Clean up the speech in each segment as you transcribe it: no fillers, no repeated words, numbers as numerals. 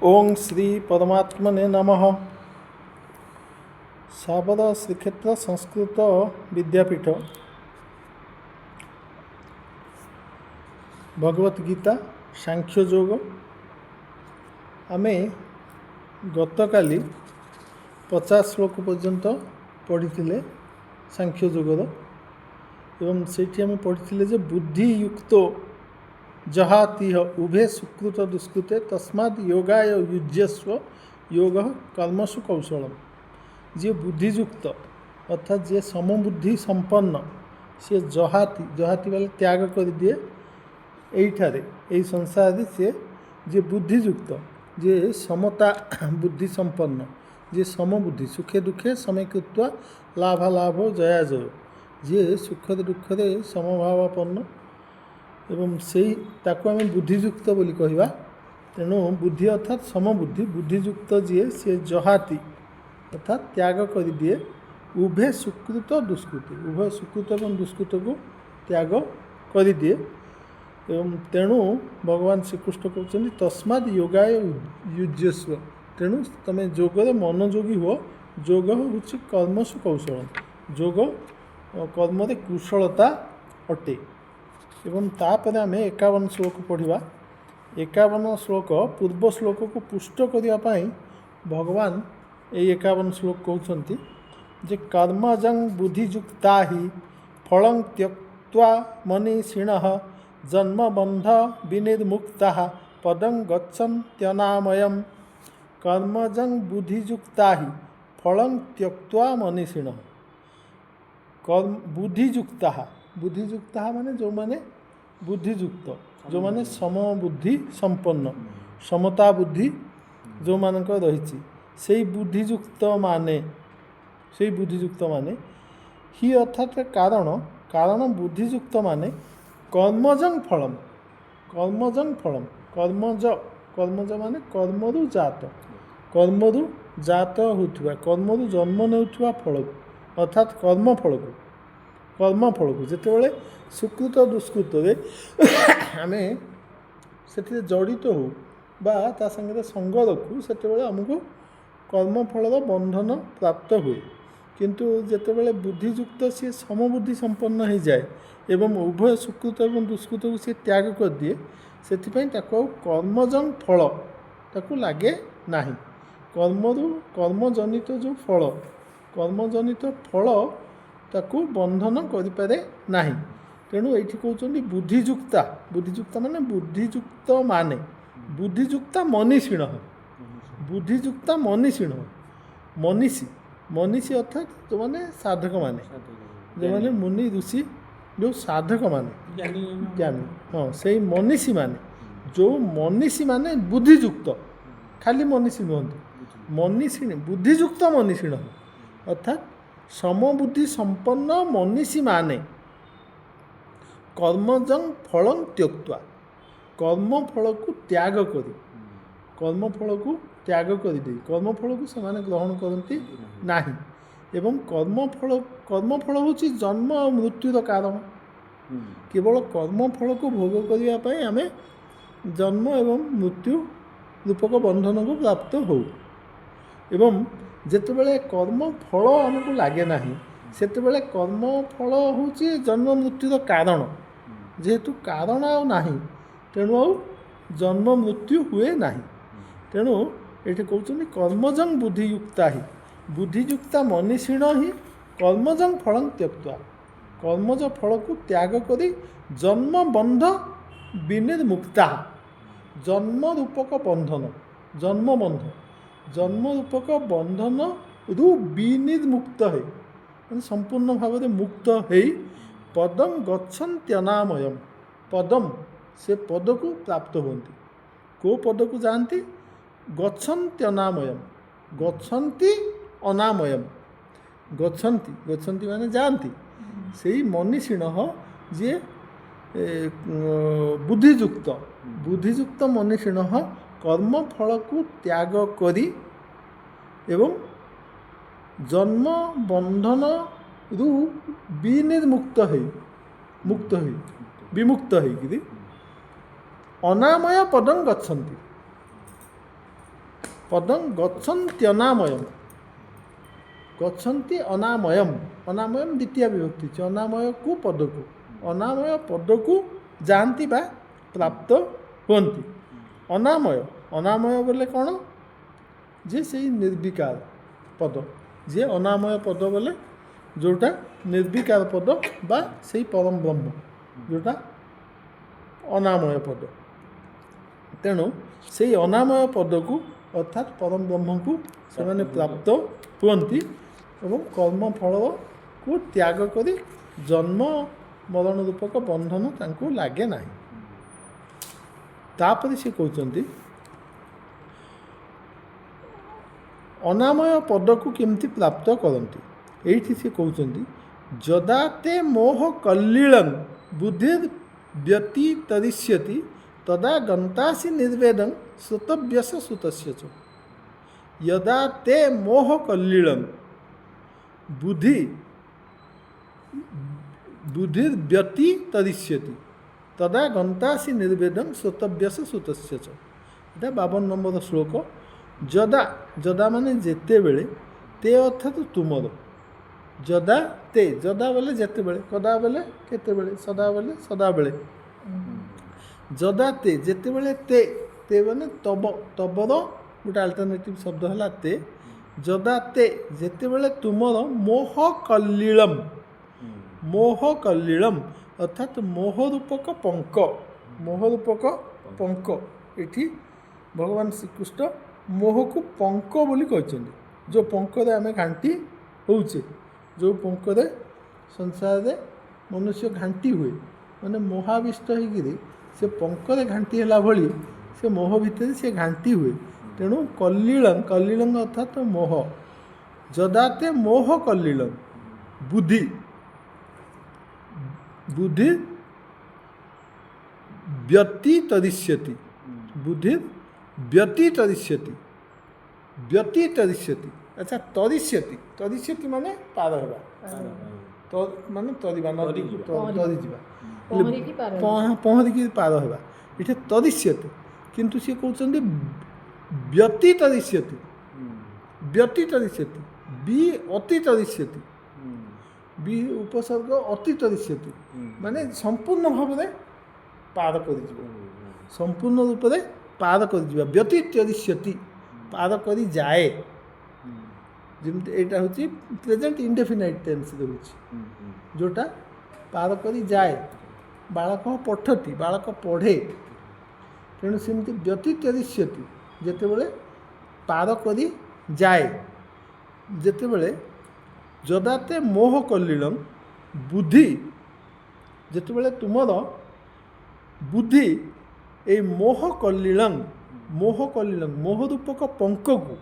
ओं श्री परमात्मने नमः। साबरा श्रीक्षेत्र संस्कृत विद्यापीठ भगवत गीता सांख्य योग आमे गतकाली 50 श्लोक पर्यंत पढ़ी सांख्य योगर एवं सेठी आमे पढ़ी जे बुद्धियुक्त जहातिह उभे सुकृत दुष्कृते तस्माद् योगाय युज्यस्व योग कर्मसु कौशलम। जे बुद्धियुक्त अर्थात जे समबुद्धि संपन्न सी जहाति जहाति वाले त्याग कर दिए यहीठारे यही संसार से जे बुद्धियुक्त जे समता बुद्धि संपन्न जे समबुद्धि सुखे दुखे समय कृत्वा लाभालाभ जया जय जे सुख दुखे समभावापन्न एवं से ताको आम बुद्धियुक्त बोली कहवा। तेणु बुद्धि अर्थात समबुद्धि बुद्धियुक्त जी सी जहाति अर्थात त्याग कर दिए उभे सुकृत दुष्कृत उभय सुकृत और दुष्कृत को त्याग कर दिए एवं तेणु भगवान श्रीकृष्ण कहते तस्माद् योगाय युज्यस्व। तेणु तुम योगरे मनोयोगी हो। योग हूँ कर्मसु कौशल योग कर्म कुशलता अटे। एवं तापर आम 51 श्लोक पढ़ा। 51 श्लोक पूर्व श्लोक को पुष्ट करने भगवान ये 51 श्लोक कहते जे कर्मजं बुद्धियुक्ता ही फलं त्यक्त्वा मनीषिणः जन्मबंध विनिर्मुक्ता पदं गच्छन्त्यनामयम्। कर्मजं बुद्धियुक्ता ही फलं त्यक्त्वा मनीषिणः बुद्धियुक्ता बुद्धियुक्ता माने जो माने बुद्धियुक्त जो माने समबुद्धि संपन्न समता बुद्धि जो मानक रही से बुद्धियुक्त माने ही अर्थात कारण कारण बुद्धियुक्त माने कर्मजं फलम कर्मज माने कर्मरु जात होता कर्मरु जन्म नेउथुवा फल अर्थात कर्मफल को जितेबाला सुकृत दुष्कृत आम से जड़ित हो बा ता संगे संग रखू से आमको कर्मफल बंधन प्राप्त हुए। किंतु जितेबाला बुद्धियुक्त सी समबुद्धि संपन्न हो जाए एवं उभय सुकृत और दुष्कृत को सी त्याग कर दिए से कर्मजं फल ताकू लगे ना। कर्मजनित जो फल कर्मजनित फल ताकू बंधन करें ना। तेणु ये कहते बुद्धियुक्ता बुद्धियुक्ता माने बुद्धियुक्ता मनीषिण बुद्धियुक्ता मनीषिण मनीषी अर्थात जो मैंने साधक माने जो मैंने मुनि ऋषि जो साधक माने ज्ञानी हाँ से मनीषी माने जो मनीषी माने बुद्धियुक्त खाली मनीषी नुहत मनीषी बुद्धियुक्त मनीषिण अर्थात समबुद्धि संपन्न मनीषी माने कर्मजं फलं त्यक्त्वा कर्मफल को त्याग करी कर्मफल को त्याग कर दे कर्मफल को से ग्रहण करती नहीं एवं कर्मफल हूँ जन्म और मृत्युर कारण केवल कर्मफल को भोग करने आम जन्म एवं मृत्यु रूपक बंधन को प्राप्त हो। एवं जितेबाला कर्म फल आमको लगे ना से कर्म फल हूँ जन्म मृत्युर कारण जेहेतु कारण ना तेणु आ जन्म मृत्यु हुए ना। तेणु ये कहते कर्मजं बुद्धियुक्ता ही बुद्धियुक्ता मनीषिण ही कर्मजं फलं त्यक्त्वा कर्मज फल को त्याग करी जन्मबंध विनिर्मुक्ता जन्म रूपक बंधन जन्म रूपक बंधन रु विनिर्मुक्त है संपूर्ण भाव में मुक्त है पदम गच्छन्त्यनामयम् पदम से पद को प्राप्त होती को पद को जानती गच्छन्त्यनामयम् गच्छन्ति अनामयम् गच्छन्ति माने जानती से मनीषिण जे बुद्धियुक्त मनीषिण कर्मफल को त्याग करी एवं जन्म बंधन रु विनिर्मुक्त है विमुक्त है अनामय पदं गच्छन्ति पदं गच्छन्त्यनामयम् गच्छन्ति अनामयम् अनामयम् द्वितीय विभक्ति अनामय को पद को अनामय पद को जानती बा प्राप्त हुअन्ति अनामय अनामय बोले कौन जे से निर्विकार पद जे अनामय पद बोले जोटा निर्विकार पद बा से परम ब्रह्म जोटा अनामय पद तेणु से अनामय पद को अर्थात परम ब्रह्म को से प्राप्त हुअन्ति एवं कर्मफल को त्याग करी जन्म मरण रूपक बंधन तांको लागे नाही तापर से कहते अनामय पद को केमती प्राप्त करती ये से कहते जदा ते मोह कल्लीलं बुद्धिर व्यतितरिष्यति तदा गंतासि निर्वेदं श्रुतव्यस श्रुतस्य च यदा ते मोह कल्लीलं बुद्धिर व्यतितरिष्यति तदा गंतासि निर्वेदं श्रुतव्यस श्रुतस्य च एटा 52 नंबर श्लोक जदा जदा माने जेते बेले ते अर्थात तुमर जदा ते जदा बेले जेते बेले कदा बेले केते बेले सदा बेले सदा बेले जदा ते जेते बेले ते माने तब तबर गोटे अल्टरनेटिव शब्द है ते जदा ते जेते बेले तुमर मोह कल्लीलम अर्थात मोहरूपक पंक ये भगवान श्रीकृष्ण मोह को पंक बोली कहते जो पंकरे आम घाटी होचे जो पंकरे संसार में मनुष्य घाटी हुए माने मोहाविष्ट होकर से पंकरे घाटी है भली से मोह भितर से घाटी हुए तेणु कल्लीलं अर्थात मोह जदाते मोह कल्लीलं बुद्धि व्यतितरिष्यति बुद्धि व्यतितरिष्यति अच्छा तरिष्यति माने पार होगा तो माने तरिबा नदी तरी जीवा पहरिकी पार होगा ये तरिष्यति किंतु सी कहते व्यतितरिष्यति बी अतितरिष्यति बी उपसर्ग अतितरिष्यति माने संपूर्ण भाव में पार कर संपूर्ण रूप से पार कर व्यतितरिष्यति पार कर जाए जमी यहाँ हूँ प्रेजेंट इंडेफिनाइट टेन्स जोटा पार कर जाए बालक पठती बालक पढ़े तेणु सेमती व्यतितरिष्यति जेतेबेले पार कर जाए जेतेबेले जदाते मोह कल्लीलं बुद्धि जेतेबेले तुमर बुद्धि ए मोह कल्लीलं मोह रूपक पंक को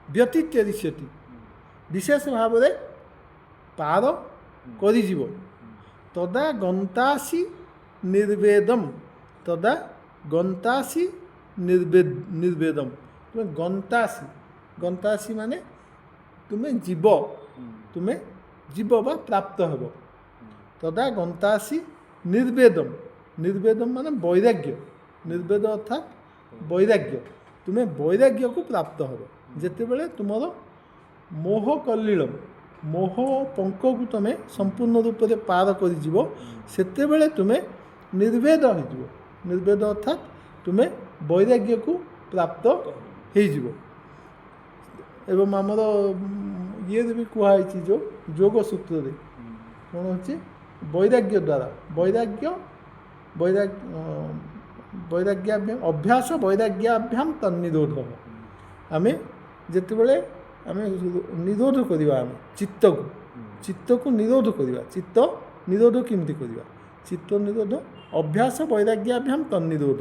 व्यतितरिष्यति विशेष भाव में पार करिजिवो तदा गंतासि निर्वेदम निर्वेदम तुम्हें गंतासि माने तुम्हें जीव बा प्राप्त हेब तदा गंतासि निर्वेदम माने वैराग्य निर्वेद अर्थात वैराग्य तुम्हें वैराग्य को प्राप्त हेब जेते बेले तुमर मोह कल्लीलं मोह पंक को तुम्हें संपूर्ण रूप से पार कर सेते बेले तुम्हें निर्वेद हो निर्वेद अर्थात तुम्हें वैराग्य को प्राप्त हो एवं आमर ये भी कहुई जो योग सूत्र कौन हो वैराग्य द्वारा वैराग्याभ्याम अभ्यास वैराग्याभ्याम तन्निरोध आम जितेबले आम निरोध करवा चित्त को निरोध करवा चित्त निरोध केमती करवा चित्त निरोध अभ्यास वैराग्याभ्याम तन्निरोध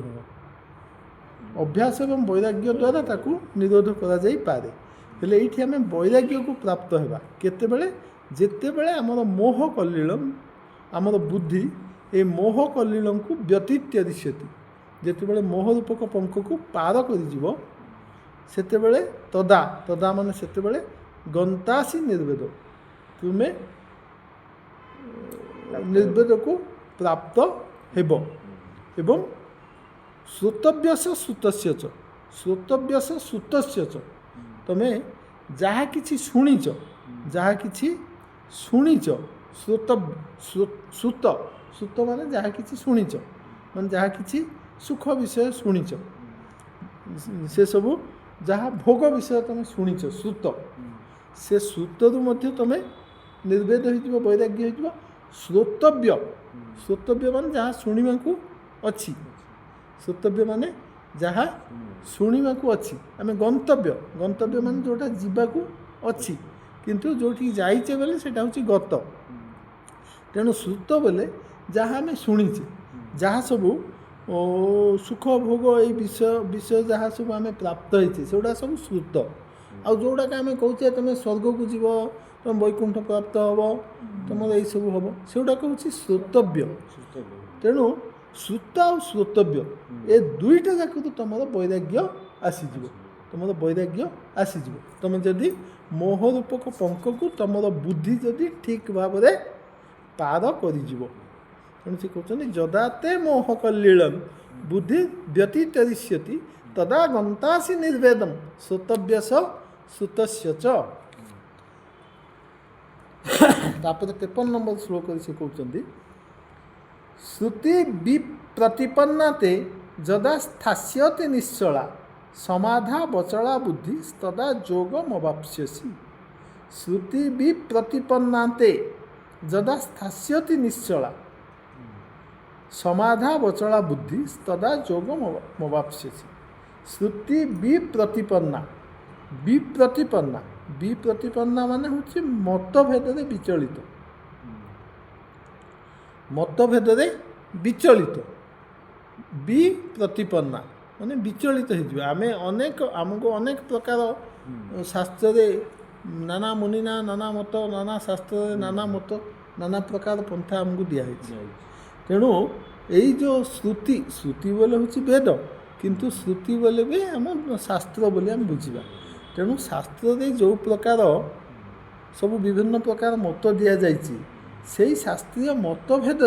अभ्यास एवं वैराग्य द्वारा ताकू निरोध करा जाई पारे हेले ये आम वैराग्य को प्राप्त होगा केतेबेले जेतेबेले आमर मोह कल्लीलं आमर बुद्धि ए मोह कल्लीलं को व्यतितरिष्यति जेतेबेले मोह रूपक पंख को पार कर सेतेबेले तदा माने सेतेबेले गंतासि निर्वेद तुम्हें निर्वेद को प्राप्त हेब एवं श्रुतव्यस श्रुतस्य च श्रोतव्यस श्रुतस्य च तमे जहाँ किछि शुणिच जहाँ किछि शुणिच श्रुत श्रुत माने जहाँ किछि शुणिच माने जहाँ किछि सुख विषय शुणिच से सबू जहाँ भोग विषय तुम शुणिच श्रुत से श्रुतरू मध्य तुम निर्वेद हो वैराग्य हो श्रोतव्य श्रोतव्य माने जहाँ शुणा को अच्छी श्रोतव्य माने जहाँ शुणा को अच्छी आम गंतव्य गंतव्य माने जोटा जीवाकू अच्छी किंतु जोटी जाइचे बेले सेटा होची गत तेणु श्रुत बेले जहाँ आम शुणीचे जहाँ सबू सुख भोग ये विषय विषय जहाँ सब आम प्राप्त होइछे सेगुड़ा सब श्रुत आ जोड़ा आम कहचे तुम स्वर्ग को जीव तुम वैकुंठ प्राप्त हम तुम यही सब हम सेगुड़ा हूँ श्रोतव्य तेणु श्रुत आ श्रोतव्य ए दुईटा जाक तो तुम वैराग्य आसीज तुम वैराग्य आसीज तुम जदि मोह रूपक पंख को तुम बुद्धि जदि ठीक भाव में पार कर तेणु से कहते जदाते मोह कल्लीलम बुद्धि व्यतीतरिष्यति तदा गंतासी निर्वेदम श्रोतव्यस श्रुतस्य च तापर 53 नंबर श्लोक से कहते श्रुति विप्रतिपन्नाते जदा स्थास्यते निश्चला समाधा बचला बुद्धि तदा योगमवाप्स्यसि श्रुति विप्रतिपन्नाते जदा स्थास्यति निश्चला समाधा बचला बुद्धि तदा योगमवाप्स्यसि श्रुति विप्रतिपन्ना विप्रतिपन्ना विप्रतिपन्ना माने होछि मतभेद विचलित मतभेद विचलित विप्रतिपन्ना माने विचलित हो आम अनेक आमको अनेक प्रकार शास्त्र नाना मुनिना नाना मत नाना शास्त्र नाना मत नाना प्रकार पंथा आमको दिखाई तेणु यही जो श्रुति श्रुति बोले हूँ वेद किंतु श्रुति बोले भी आम शास्त्र बोले आम बुझा तेणु शास्त्र जो प्रकार सब विभिन्न प्रकार मत दि जाइए से शास्त्रीय मतभेद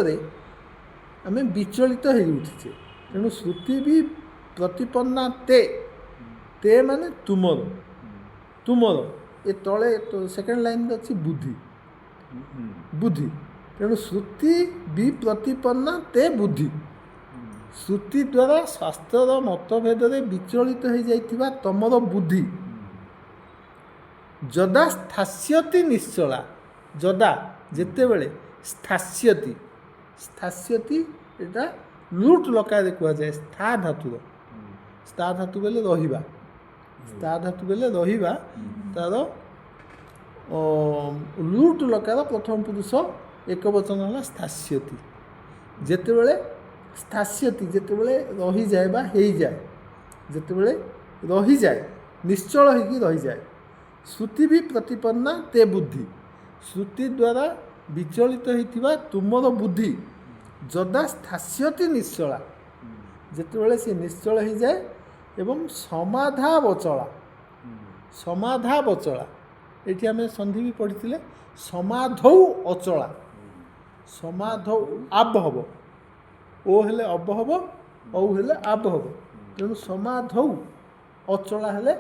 आम विचलित हो उठीचे तेणु श्रुति भी प्रतिपन्ना ते माने तुमर तुमर ए तले तो सेकेंड लाइन अच्छी बुद्धि बुद्धि तेणु श्रुति भी प्रतिपन्ना ते बुद्धि श्रुति द्वारा शास्त्र मतभेद विचलित हो जाइथिबा तमर बुद्धि जदा स्थास्यति निश्चला जदा जेते बेले स्थास्यति स्थास्यति एटा लूट लकारे कह जाए स्था धातु बेले रहिबा स्था धातु बेले रहिबा तार लूट लकार प्रथम पुरुष एक वचन है स्थास्यति जेते बेले स्थास्यति जेते बेले रही जाए बा हेई जाए जेते बेले रही जाए निश्चल होगी रही जाए श्रुति भी प्रतिपन्ना ते बुद्धि श्रुति द्वारा विचलित होइथिबा तुमर बुद्धि जदा स्थास्यति निश्चला जेते बेले से निश्चल हो जाए एवं समाधा बचला ये आम संधि भी पढ़ी समाधौ अचला समाधौ आब हम ओ हेले अब हम औ हेले आब हम तेणु समाधौ अचला हेले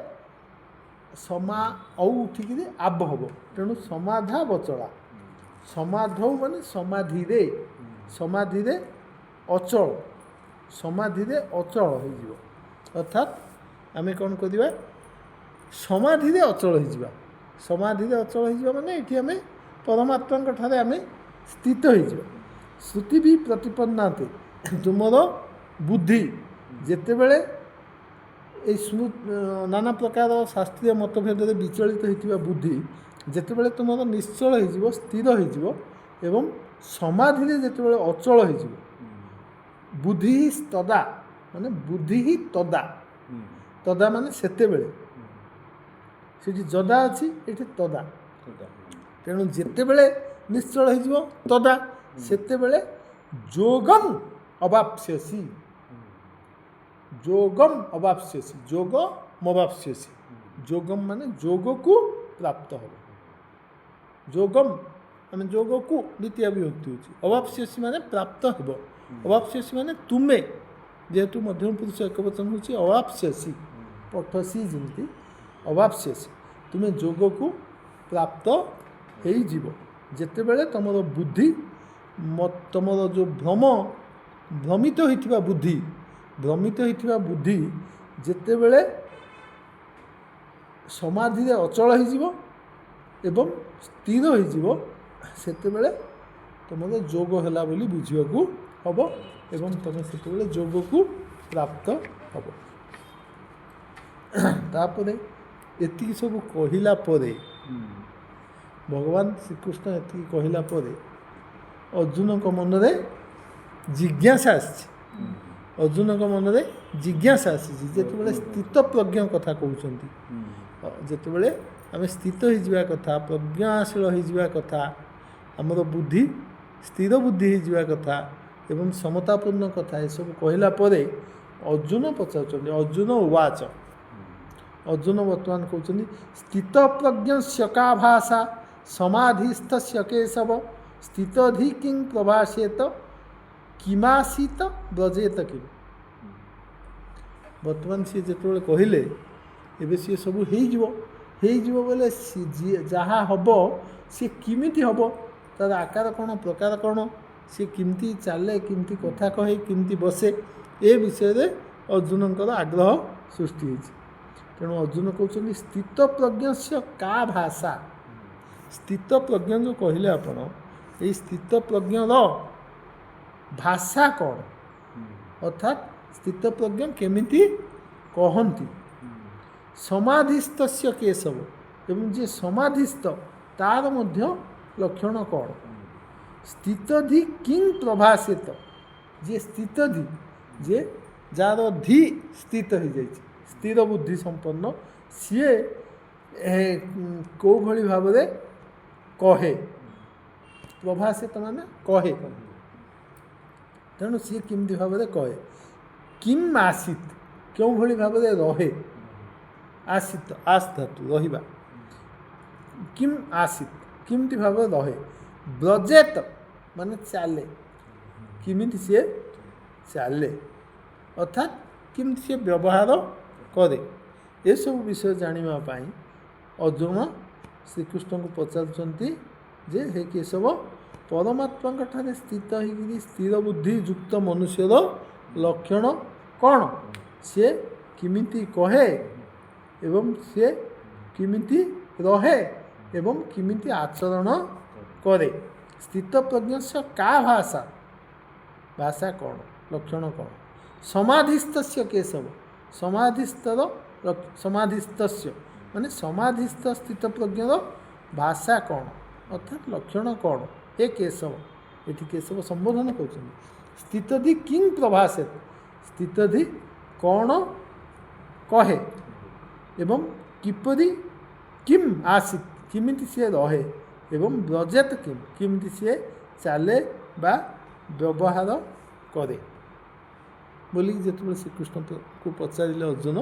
समा औ उठिकी आब हम तेणु समाधा बचला समाधौ माने समाधि अचल समाधि अचल हो अर्थात आम कौन करवा समाधि अचल हो समाधि अचल हो माने ये आम परमात्मा ठारे आम स्थित हो श्रुति भी प्रतिपन्ना तुमर बुद्धि जेते बेले नाना प्रकार शास्त्रीय मतभेद विचलित होता बुद्धि जेते बेले तुमर निश्चल हो स्थिर हो एवं समाधि जेते बेले अचल हो बुद्धि ही तदा माने बुद्धि ही तदा तदा माने सेते बेले सेठी जदा अच्छी ये तदा तेणु जेते बेले निश्चल हो तदा सेते बेले जोगम अवाप्स्यसि जोगम अवाप्स्यसि जोगमवाप्स्यसि जोगम माने जोग को प्राप्त हो जोगम माने जोग को द्वितीय विभक्ति होची अवाप्स्यसि माने प्राप्त हो अवाप्स्यसि माने तुमे जेहेतु मध्यम पुरुष एक वचन होची अवाप्स्यसि पठसी जमी अवाप्स्यसि तुम जोग को प्राप्त हो जिते बड़े तुम बुद्धि तुम जो भ्रमित होता बुद्धि जिते बड़े समाधि अचल हो स्थिर हो तुम जोग है बोली बुझा हम एवं तुम से जोग को प्राप्त हम तापर एति सब कहला भगवान श्रीकृष्ण एति कहला अर्जुन को मन रे जिज्ञासा अर्जुन को मन रे जिज्ञासा आते स्थित प्रज्ञ कथा कहते जिते आम स्थित हो कथा प्रज्ञाशील हो कथा आमर बुद्धि स्थिर बुद्धि हो कथा एवं समतापूर्ण कथा ये सब कहला अर्जुन पचार अर्जुन उवाच अर्जुन बर्तमान कहते स्थित प्रज्ञ का भाषा समाधिस्थ केशव स्थितधि किं प्रभाषेत किमासीत ब्रजेत किम बर्तमान सी जो कहले एवं सी सब बोले जहाँ हम सी किमिति हम तार आकार कौन प्रकार कौन सी किमती चले किमती कथा कहे किमती बसे ए विषय अर्जुन आग्रह सृष्टि होती तेणु अर्जुन कहते स्थित प्रज्ञ का भाषा स्थित प्रज्ञ जो कहले आपण ये स्थित प्रज्ञ भाषा कौन अर्थात स्थित प्रज्ञ केमिति कहती समाधिस्थ केशव एवं जे समाधिस्थ तार मध्य लक्षण कौन स्थितधि किं प्रभाषित जे स्थितधि जे जार धी स्थित हो जाए स्थिर बुद्धि संपन्न सी कौ भली भाव कहे प्रभाषित माने कहे तेणु सी किमती भाव कहे किम आसीत क्यों भली भाव रहे आसीत आस धातु रहिबा किम आसीत किमती भाव रहे ब्रजेत माने चले किमिति सी चले अर्थात किमती सी व्यवहार करे ये सब विषय जानापी अर्जुन श्रीकृष्ण को पचारुंट जे हे केशव परमात्मा ठारे स्थित हो स्थिर बुद्धि युक्त मनुष्यर लक्षण कौन सी किमिति कहे एवं सी किमिति रहे एवं किमिति आचरण करे स्थित प्रज्ञ का भाषा भाषा कौन लक्षण कौन समाधिस्थ केशव समाधिस्तर समाधिस्थ माने समाधिस्थ स्थित प्रज्ञ भाषा कौन अर्थात लक्षण कौन हे केशव ये केशव संबोधन कर स्थितधि किं प्रभाषित स्थितधि कौन कहे एवं किपरि किम आसीत किमिति सी रहे एवं ब्रजेत किम किमिति सी चले बा व्यवहार करे बोली जिते श्रीकृष्ण को पचारे अर्जुन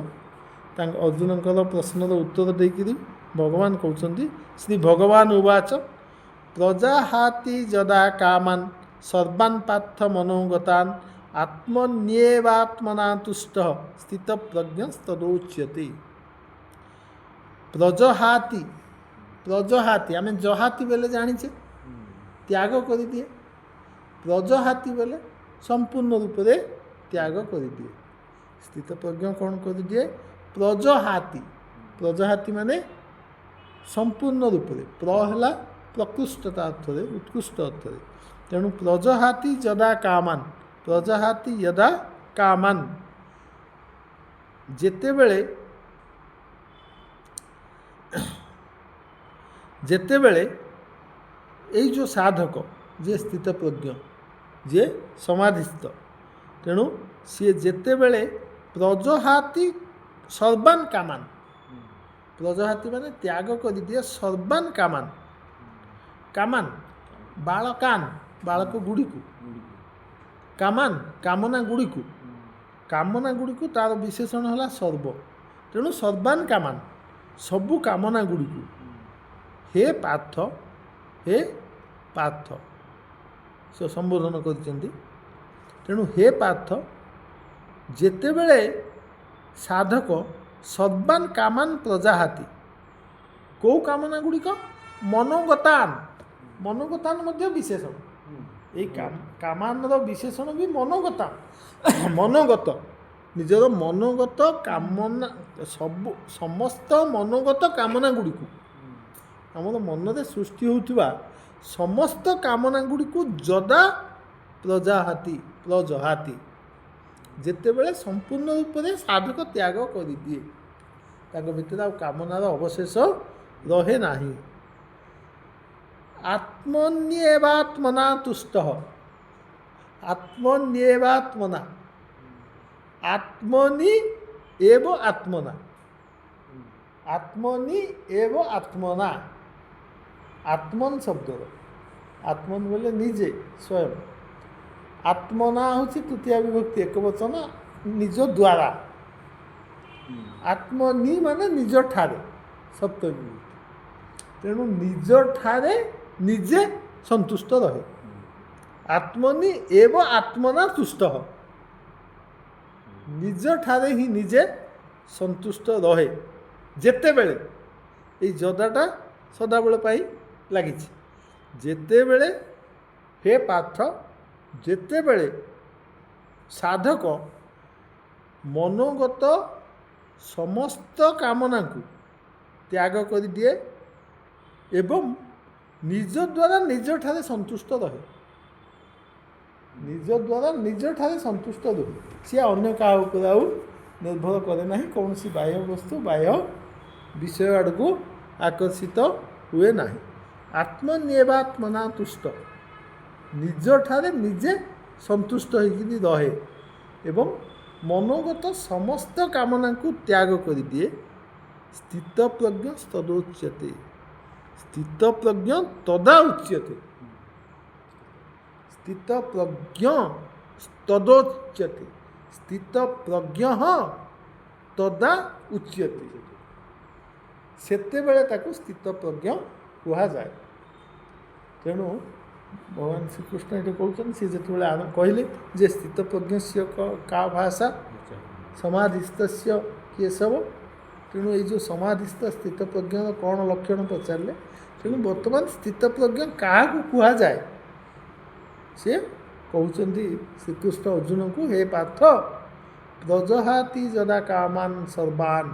अर्जुन प्रश्नर उत्तर देकर भगवान कहते श्री भगवान उवाच प्रजाहाति जदा कामान सर्वान् पार्थ मनोगतान् आत्मन्येवात्मना तुष्ट स्थित प्रज्ञस्तदोच्यते प्रजहाति प्रजहाति आम जहाति बेले जानीचे त्याग कर दिए प्रजहाति बेले संपूर्ण रूप से त्याग कर दिए स्थित प्रज्ञ कौन कर दिए प्रजहाति प्रजहाति माने संपूर्ण रूप से प्रहला प्रकृष्टता अर्थ उत्कृष्ट अर्थ तेणु प्रजहाति यदा कामान प्रजहाति यदा कामान जेतेबेले जेतेबेले यही जो साधक जे स्थित प्रज्ञ जे समाधिस्थ तेणु सी जेतेबेले प्रजहाति सर्वान् कामान प्रजहाति माने त्याग कर दिए सर्वान् कामान कामान बालकान बालक गुड़ी को कामान कामना गुड़ी को तार विशेषण है सर्व तेणु सर्वान् कामान सबु कामना गुड़ी को हे पार्थ से संबोधन कर तेणु हे पार्थ जेतेबेले साधक ସର୍ବାନ୍ କାମାନ୍ ପ୍ରଜାହାତି। କେଉଁ କାମନା ଗୁଡ଼ିକ? ମନୋଗତାନ୍। ମନୋଗତାନ୍ ମଧ୍ୟ ବିଶେଷଣ। ଏଇ କାମାନର ବିଶେଷଣ ବି ମନୋଗତା। ମନୋଗତ, ନିଜର ମନୋଗତ କାମନା, ସମସ୍ତ ମନୋଗତ କାମନା ଗୁଡ଼ିକୁ, ଆମର ମନରେ ସୃଷ୍ଟି ହେଉଥିବା ସମସ୍ତ କାମନା ଗୁଡ଼ିକୁ ଯଦା ପ୍ରଜହାତି, ଯେତେବେଳେ ସମ୍ପୂର୍ଣ୍ଣ ରୂପରେ ସାଧକ ତ୍ୟାଗ କରିଦିଏ, ତାଙ୍କ ଭିତରେ ଆଉ କାମନାର ଅବଶେଷ ରହେ ନାହିଁ। ଆତ୍ମନ୍ୟେବାତ୍ମନା ତୁଷ୍ଟଃ। ଆତ୍ମନ୍ୟେବାତ୍ମନା, ଆତ୍ମନି ଏବ ଆତ୍ମନା, ଆତ୍ମନି ଏବ ଆତ୍ମନା। ଆତ୍ମନ୍ ଶବ୍ଦର ଆତ୍ମନ୍ ବୋଲେ ନିଜେ ସ୍ୱୟଂ, ଆତ୍ମନା ହେଉଛି ତୃତୀୟା ବିଭକ୍ତି ଏକବଚନ, ନିଜ ଦ୍ୱାରା। ଆତ୍ମନି ମାନେ ନିଜ ଠାରେ ସପ୍ତମୀ ବିଭକ୍ତି। ତେଣୁ ନିଜ ଠାରେ ନିଜେ ସନ୍ତୁଷ୍ଟ ରହେ। ଆତ୍ମନି ଏବ ଆତ୍ମନା ତୁଷ୍ଟ। ନିଜ ଠାରେ ହିଁ ନିଜେ ସନ୍ତୁଷ୍ଟ ରହେ। ଯେତେବେଳେ, ଏଇ ଯଦାଟା ସଦାବେଳେ ପାଇଁ ଲାଗିଛି, ଯେତେବେଳେ ହେ ପାର୍ଥ, ଯେତେବେଳେ ସାଧକ ମନୋଗତ ସମସ୍ତ କାମନାକୁ ତ୍ୟାଗ କରିଦିଏ ଏବଂ ନିଜ ଦ୍ୱାରା ନିଜଠାରେ ସନ୍ତୁଷ୍ଟ ରହେ। ନିଜ ଦ୍ୱାରା ନିଜଠାରେ ସନ୍ତୁଷ୍ଟ ରୁହେ। ସିଏ ଅନ୍ୟ କାହା ଉପରେ ଆଉ ନିର୍ଭର କରେ ନାହିଁ। କୌଣସି ବାହ୍ୟ ବସ୍ତୁ, ବାହ୍ୟ ବିଷୟ ଆଡ଼କୁ ଆକର୍ଷିତ ହୁଏ ନାହିଁ। ଆତ୍ମନ୍ୟେବାତ୍ମନା ତୁଷ୍ଟ, ନିଜଠାରେ ନିଜେ ସନ୍ତୁଷ୍ଟ ହୋଇକରି ରହେ ଏବଂ ମନୋଗତ ସମସ୍ତ କାମନାକୁ ତ୍ୟାଗ କରିଦିଏ। ସ୍ଥିତପ୍ରଜ୍ଞ ତଦୋଚ୍ୟତେ। ସ୍ଥିତପ୍ରଜ୍ଞ ତଦା ଉଚ୍ୟତେ। ସ୍ଥିତପ୍ରଜ୍ଞ ତଦୋଚ୍ୟତେ। ସ୍ଥିତପ୍ରଜ୍ଞ ତଦା ଉଚ୍ୟତେ। ସେତେବେଳେ ତାକୁ ସ୍ଥିତପ୍ରଜ୍ଞ କୁହାଯାଏ। ତେଣୁ ଭଗବାନ ଶ୍ରୀକୃଷ୍ଣ ଏଠି କହୁଛନ୍ତି, ସେ ଯେତେବେଳେ କହିଲେ ଯେ ସ୍ଥିତପ୍ରଜ୍ଞସ୍ୟ କା ଭାଷା ସମାଧିସ୍ଥସ୍ୟ କେଶବ। ତେଣୁ ଏଇ ଯେଉଁ ସମାଧିସ୍ଥ ସ୍ଥିତପ୍ରଜ୍ଞର କ'ଣ ଲକ୍ଷଣ ପଚାରିଲେ। ତେଣୁ ବର୍ତ୍ତମାନ ସ୍ଥିତପ୍ରଜ୍ଞ କାହାକୁ କୁହାଯାଏ, ସେ କହୁଛନ୍ତି ଶ୍ରୀକୃଷ୍ଣ ଅର୍ଜୁନଙ୍କୁ, ହେ ପାର୍ଥ, ପ୍ରଜହାତି ଯଦା କାମାନ୍ ସର୍ବାନ୍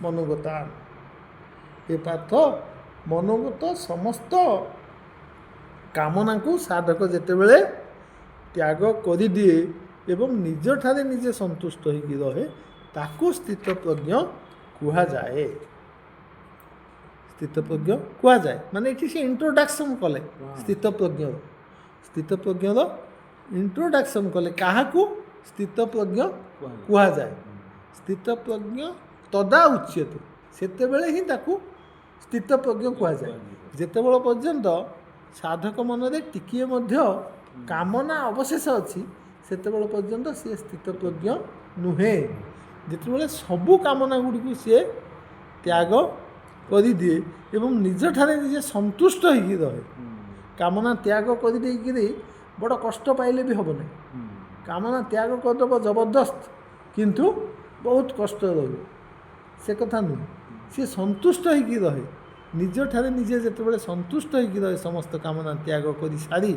ମନୋଗତାନ୍। ହେ ପାର୍ଥ, ମନୋଗତ ସମସ୍ତ କାମନାକୁ ସାଧକ ଯେତେବେଳେ ତ୍ୟାଗ କରିଦିଏ ଏବଂ ନିଜଠାରେ ନିଜେ ସନ୍ତୁଷ୍ଟ ହୋଇକି ରହେ, ତାକୁ ସ୍ଥିତପ୍ରଜ୍ଞ କୁହାଯାଏ। ସ୍ଥିତପ୍ରଜ୍ଞ କୁହାଯାଏ ମାନେ ଏଠି ସେ ଇଣ୍ଟ୍ରୋଡକ୍ସନ୍ କଲେ ସ୍ଥିତପ୍ରଜ୍ଞର। ସ୍ଥିତପ୍ରଜ୍ଞର ଇଣ୍ଟ୍ରୋଡକ୍ସନ୍ କଲେ। କାହାକୁ ସ୍ଥିତପ୍ରଜ୍ଞ କୁହାଯାଏ? ସ୍ଥିତପ୍ରଜ୍ଞ ତଦା ଉଚ୍ୟତେ। ସେତେବେଳେ ହିଁ ତାକୁ ସ୍ଥିତପ୍ରଜ୍ଞ କୁହାଯାଏ। ଯେତେବେଳେ ପର୍ଯ୍ୟନ୍ତ ସାଧକ ମନରେ ଟିକିଏ ମଧ୍ୟ କାମନା ଅବଶେଷ ଅଛି, ସେତେବେଳେ ପର୍ଯ୍ୟନ୍ତ ସିଏ ସ୍ଥିତପ୍ରଜ୍ଞ ନୁହେଁ। ଯେତେବେଳେ ସବୁ କାମନା ଗୁଡ଼ିକୁ ସିଏ ତ୍ୟାଗ କରିଦିଏ ଏବଂ ନିଜଠାରେ ନିଜେ ସନ୍ତୁଷ୍ଟ ହୋଇକି ରହେ। କାମନା ତ୍ୟାଗ କରିଦେଇକିରି ବଡ଼ କଷ୍ଟ ପାଇଲେ ବି ହେବ ନାହିଁ। କାମନା ତ୍ୟାଗ କରିଦେବ ଜବରଦସ୍ତ, କିନ୍ତୁ ବହୁତ କଷ୍ଟ ରହିବ, ସେ କଥା ନୁହେଁ। ସିଏ ସନ୍ତୁଷ୍ଟ ହୋଇକି ରହେ। ନିଜଠାରେ ନିଜେ ଯେତେବେଳେ ସନ୍ତୁଷ୍ଟ ହୋଇକି ରହେ, ସମସ୍ତ କାମନା ତ୍ୟାଗ କରି ସାରି,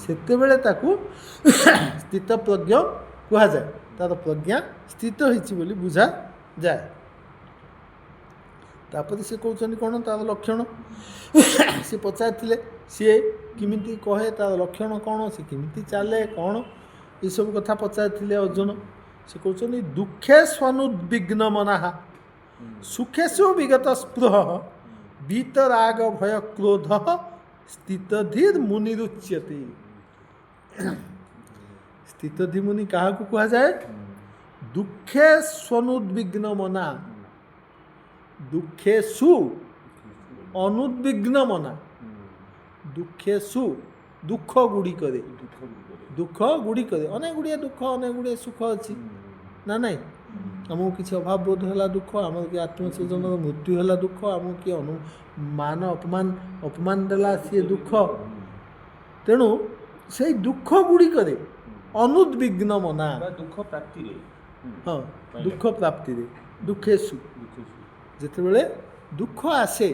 ସେତେବେଳେ ତାକୁ ସ୍ଥିତପ୍ରଜ୍ଞ କୁହାଯାଏ। ତାର ପ୍ରଜ୍ଞା ସ୍ଥିତ ହୋଇଛି ବୋଲି ବୁଝାଯାଏ। ତାପରେ ସେ କହୁଛନ୍ତି କ'ଣ ତାର ଲକ୍ଷଣ। ସେ ପଚାରିଥିଲେ ସିଏ କେମିତି କହେ, ତାର ଲକ୍ଷଣ କ'ଣ, ସେ କେମିତି ଚାଲେ, କ'ଣ, ଏସବୁ କଥା ପଚାରିଥିଲେ ଅର୍ଜୁନ। ସେ କହୁଛନ୍ତି, ଦୁଃଖେ ସ୍ୱନୁଦ୍ବିଗ୍ନ ମନଃ ସୁଖେଷୁ ବିଗତ ସ୍ପୃହ वीतराग भय क्रोध स्थितधीर मुनिरुच्यते। स्थितधीर मुनि क्या कहुए? दुखे स्वनुद्विग्न मना, दुखेशु अनुद्विग्न मना, दुखेशु दुख गुड़िक दुख गुड़िक अनेक गुड़िया दुख अनेक गुड़िया सुख अच्छी ना नहीं। आमको किसी अभाव बोध है दुख, आम कि आत्मस्वजन मृत्यु है दुख, आमको किए मान अपमान अपमान देला सी दुख। तेणु से दुख गुड़िक अनुद्विग्न मना, दुख प्राप्ति, हाँ दुख प्राप्ति ଦୁଃଖେଷୁ ଯେତେବେଳେ ଦୁଃଖ ଆସେ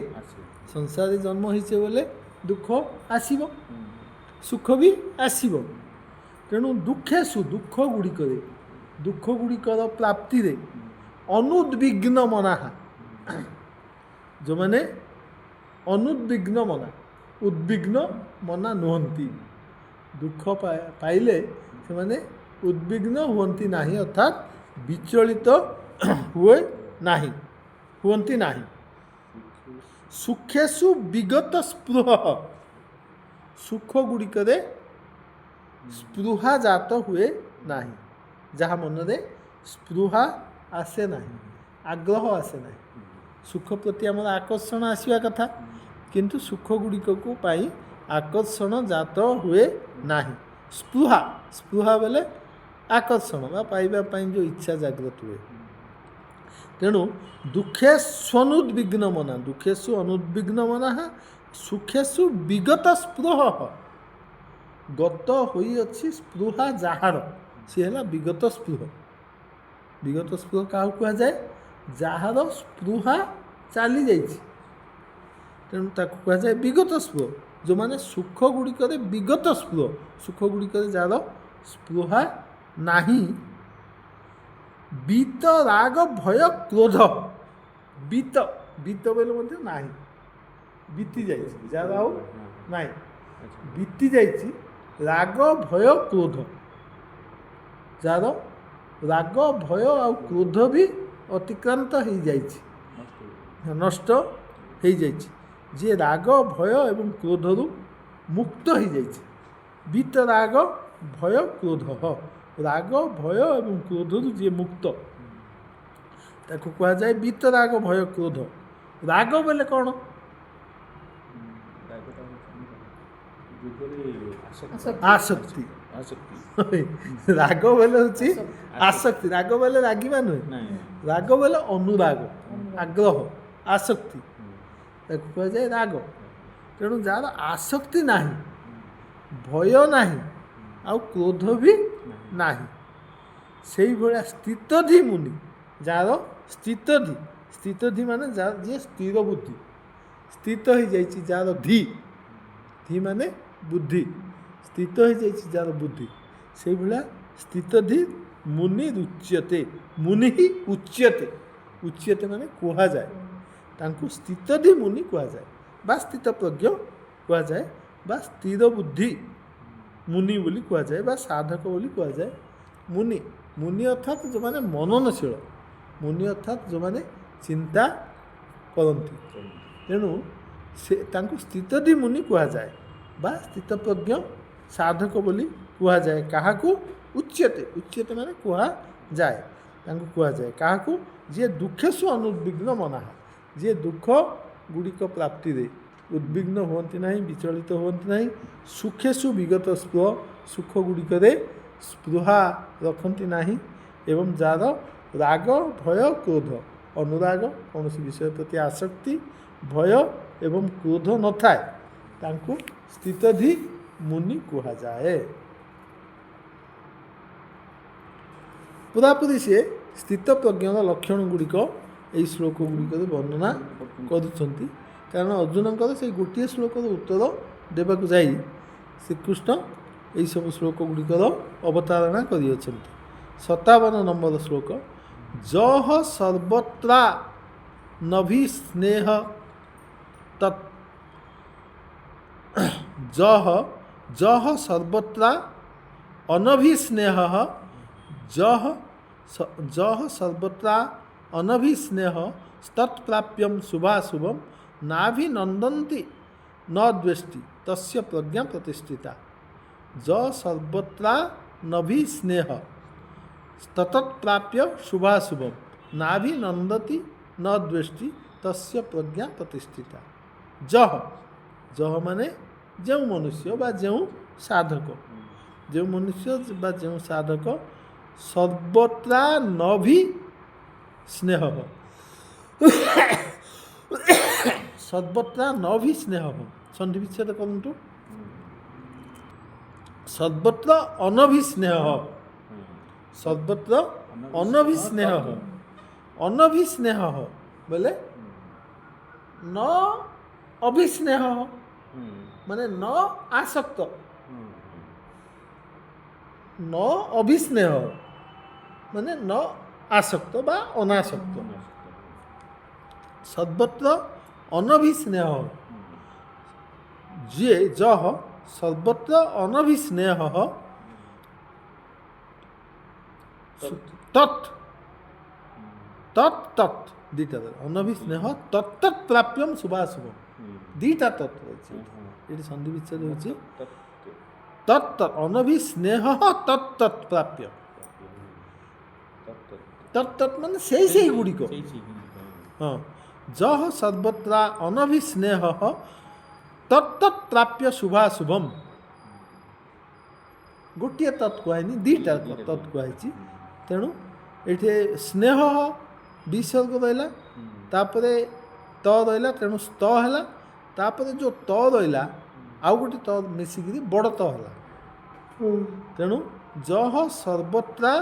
ସଂସାରରେ ଜନ୍ମ ହେଇଛେ ବୋଲେ ଦୁଃଖ ଆସିବ ସୁଖ ବି ଆସିବ ତେଣୁ ଦୁଃଖେଷୁ ଦୁଃଖ ଗୁଡ଼ିକର ପ୍ରାପ୍ତିରେ ଅନୁଦ୍ବିଗ୍ନ ମନାହା ଯେଉଁମାନେ ଅନୁଦ୍ବିଗ୍ନ ମନା ଉଦ୍ବିଗ୍ନ ମନା ନୁହନ୍ତି ଦୁଃଖ ପାଇଲେ ସେମାନେ ଉଦ୍ବିଗ୍ନ ହୁଅନ୍ତି ନାହିଁ ଅର୍ଥାତ୍ ବିଚଳିତ ହୁଅନ୍ତି ନାହିଁ ସୁଖେଷୁ ବିଗତ ସ୍ପୃହ ସୁଖ ଗୁଡ଼ିକରେ ସ୍ପୃହା ଜାତ ହୁଏ ନାହିଁ ଯାହା ମନରେ ସ୍ପୃହା ଆସେ ନାହିଁ ଆଗ୍ରହ ଆସେ ନାହିଁ ସୁଖ ପ୍ରତି ଆମର ଆକର୍ଷଣ ଆସିବା କଥା କିନ୍ତୁ ସୁଖ ଗୁଡ଼ିକକୁ ପାଇଁ ଆକର୍ଷଣ ଜାତ ହୁଏ ନାହିଁ ସ୍ପୃହା ବେଲେ ଆକର୍ଷଣ ବା ପାଇବା ପାଇଁ ଯେଉଁ ଇଚ୍ଛା ଜାଗ୍ରତ ହୁଏ ତେଣୁ ଦୁଃଖେଷୁ ଅନୁଦ୍ବିଗ୍ନ ମନା ସୁଖେଷୁ ବିଗତ ସ୍ପୃହ ଗତ ହୋଇଅଛି ସ୍ପୃହା ଯାହାର ସିଏ ହେଲା ବିଗତ ସ୍ପୃହ କାହାକୁ କୁହାଯାଏ ଯାହାର ସ୍ପୃହା ଚାଲିଯାଇଛି ତେଣୁ ତାକୁ କୁହାଯାଏ ବିଗତ ସ୍ପୃହ ଯେଉଁମାନେ ସୁଖ ଗୁଡ଼ିକରେ ବିଗତ ସ୍ପୃହ ସୁଖ ଗୁଡ଼ିକରେ ଯାହାର ସ୍ପୃହା ନାହିଁ ବିତ ରାଗ ଭୟ କ୍ରୋଧ ବିତ ବୋଲେ ମଧ୍ୟ ନାହିଁ ବିତି ଯାଇଛି ଯାହାର ଆଉ ନାହିଁ ବିତି ଯାଇଛି ରାଗ ଭୟ କ୍ରୋଧ ଯାହାର ରାଗ ଭୟ ଆଉ କ୍ରୋଧ ବି ଅତିକ୍ରାନ୍ତ ହେଇଯାଇଛି ନଷ୍ଟ ହେଇଯାଇଛି ଯିଏ ରାଗ ଭୟ ଏବଂ କ୍ରୋଧରୁ ମୁକ୍ତ ହେଇଯାଇଛି ବିତ ରାଗ ଭୟ କ୍ରୋଧ ରାଗ ଭୟ ଏବଂ କ୍ରୋଧରୁ ଯିଏ ମୁକ୍ତ ତାକୁ କୁହାଯାଏ ବିତ ରାଗ ଭୟ କ୍ରୋଧ ରାଗ ବୋଲେ କ'ଣ ଆସକ୍ତି ରାଗ ବୋଲେ ହେଉଛି ଆସକ୍ତି ରାଗ ବୋଲେ ରାଗିବା ନୁହେଁ ରାଗ ବୋଲେ ଅନୁରାଗ ଆଗ୍ରହ ଆସକ୍ତି ତାକୁ କୁହାଯାଏ ରାଗ ତେଣୁ ଯାହାର ଆସକ୍ତି ନାହିଁ ଭୟ ନାହିଁ ଆଉ କ୍ରୋଧ ବି ନାହିଁ ସେଇଭଳିଆ ସ୍ଥିତଧି ମୁନି ଯାହାର ସ୍ଥିତଧି ମାନେ ଯିଏ ସ୍ଥିର ବୁଦ୍ଧି ସ୍ଥିତ ହେଇଯାଇଛି ଯାହାର ଧି ମାନେ ବୁଦ୍ଧି ସ୍ଥିତ ହେଇଯାଇଛି ଯାହାର ବୁଦ୍ଧି ସେଇଭଳିଆ ସ୍ଥିତଧି ମୁନି ଉଚ୍ୟତେ ମାନେ କୁହାଯାଏ ତାଙ୍କୁ ସ୍ଥିତଧି ମୁନି କୁହାଯାଏ ବା ସ୍ଥିତପ୍ରଜ୍ଞ କୁହାଯାଏ ବା ସ୍ଥିର ବୁଦ୍ଧି ମୁନି ବୋଲି କୁହାଯାଏ ବା ସାଧକ ବୋଲି କୁହାଯାଏ ମୁନି ଅର୍ଥାତ୍ ଯେଉଁମାନେ ମନନଶୀଳ ମୁନି ଅର୍ଥାତ୍ ଯେଉଁମାନେ ଚିନ୍ତା କରନ୍ତି ତେଣୁ ସେ ତାଙ୍କୁ ସ୍ଥିତଧି ମୁନି କୁହାଯାଏ ବା ସ୍ଥିତପ୍ରଜ୍ଞ ସାଧକ ବୋଲି କୁହାଯାଏ କାହାକୁ ଉଚ୍ୟତେ ମାନେ କୁହାଯାଏ ତାଙ୍କୁ କୁହାଯାଏ କାହାକୁ ଯିଏ ଦୁଃଖେଷୁ ଅନୁଦ୍ବିଗ୍ନ ମନା ଯିଏ ଦୁଃଖ ଗୁଡ଼ିକ ପ୍ରାପ୍ତିରେ ଉଦ୍ବିଗ୍ନ ହୁଅନ୍ତି ନାହିଁ ବିଚଳିତ ହୁଅନ୍ତି ନାହିଁ ସୁଖେଷୁ ବିଗତ ସ୍ପୃହ ସୁଖ ଗୁଡ଼ିକରେ ସ୍ପୃହା ରଖନ୍ତି ନାହିଁ ଏବଂ ଯାହାର ରାଗ ଭୟ କ୍ରୋଧ ଅନୁରାଗ କୌଣସି ବିଷୟ ପ୍ରତି ଆସକ୍ତି ଭୟ ଏବଂ କ୍ରୋଧ ନଥାଏ ତାଙ୍କୁ ସ୍ଥିତଧି ମୁନି କୁହାଯାଏ ପୁରାପୁରି ସିଏ ସ୍ଥିତପ୍ରଜ୍ଞର ଲକ୍ଷଣ ଗୁଡ଼ିକ ଏହି ଶ୍ଲୋକ ଗୁଡ଼ିକରେ ବର୍ଣ୍ଣନା କରୁଛନ୍ତି କାରଣ ଅର୍ଜୁନଙ୍କର ସେଇ ଗୋଟିଏ ଶ୍ଲୋକର ଉତ୍ତର ଦେବାକୁ ଯାଇ ଶ୍ରୀକୃଷ୍ଣ ଏହିସବୁ ଶ୍ଲୋକ ଗୁଡ଼ିକର ଅବତାରଣା କରିଅଛନ୍ତି 57 ନମ୍ବର ଶ୍ଲୋକ ଯଃ ସର୍ବତ୍ରା ନଭିସ୍ନେହ ତତ୍ ଯଃ ସର୍ବତ୍ରା ଅନଭିସ୍ନେହ ଯଃ ସର୍ବତ୍ରା ଅନଭିସ୍ନେହ তৎপ্রাপ্যম শুভাশুভম নাভিনন্দন্তি ন দ্বেষ্টি তস্য প্রজ্ঞা প্রতিষ্ঠিতা য সর্বত্রা নভিস্নেহ তৎপ্রাপ্য শুভাশুভম নাভিনন্দতি ন দ্বেষ্টি তস্য প্রজ্ঞা প্রতিষ্ঠিতা যহ মানে ଯେଉଁ ମନୁଷ୍ୟ ବା ଯେଉଁ ସାଧକ ଯେଉଁ ମନୁଷ୍ୟ ବା ଯେଉଁ ସାଧକ ସର୍ବତ୍ରା ନଭି ସ୍ନେହ ସର୍ବତ୍ରା ନଭି ସ୍ନେହ ସନ୍ଧି ବିଚ୍ଛେଦ କରନ୍ତୁ ସର୍ବତ୍ର ଅନଭିସ୍ନେହ ସର୍ବତ୍ର ଅନଭିସ୍ନେହ ଅନଭିସ୍ନେହ ବୋଲେ ন ଅଭିସ୍ନେହ ମାନେ ন ଆସକ୍ତ, ন ଅଭିସ୍ନେହ ମାନେ ন আসক্ত বা অনাসক্ত। সর্বত্র অনভিস্নেহ যে যহ সর্বত্র অনভিস্নেহ তৎ তৎ তৎ দুইটা অনভিস্নেহ তত্ত প্রাপ্যম শুভাশুভম দুইটা তৎ রয়েছে এটি সন্ধি বিচ্ছেদ হচ্ছে তত্ত অনভিস্নেহ তত্ত প্রাপ্য তত্ত মানে সেই সেই গুড়িক ହଁ ଯହ ସର୍ବତ୍ରା ଅନଭିସ୍ନେହ ତତ୍ତତ୍ ପ୍ରାପ୍ୟ ଶୁଭାଶୁଭମ୍ ଗୋଟିଏ ତତ୍ କୁହାହେଇନି ଦୁଇଟା ତତ୍ କୁହାହେଇଛି। ତେଣୁ ଏଠି ସ୍ନେହ ବିସର୍ଗ ରହିଲା, ତାପରେ ତ ରହିଲା, ତେଣୁ ସ୍ତ ହେଲା, ତାପରେ ଯେଉଁ ତ ରହିଲା ଆଉ ଗୋଟେ ତ ମିଶିକିରି ବଡ଼ ତ ହେଲା। ତେଣୁ ଯହ ସର୍ବତ୍ରା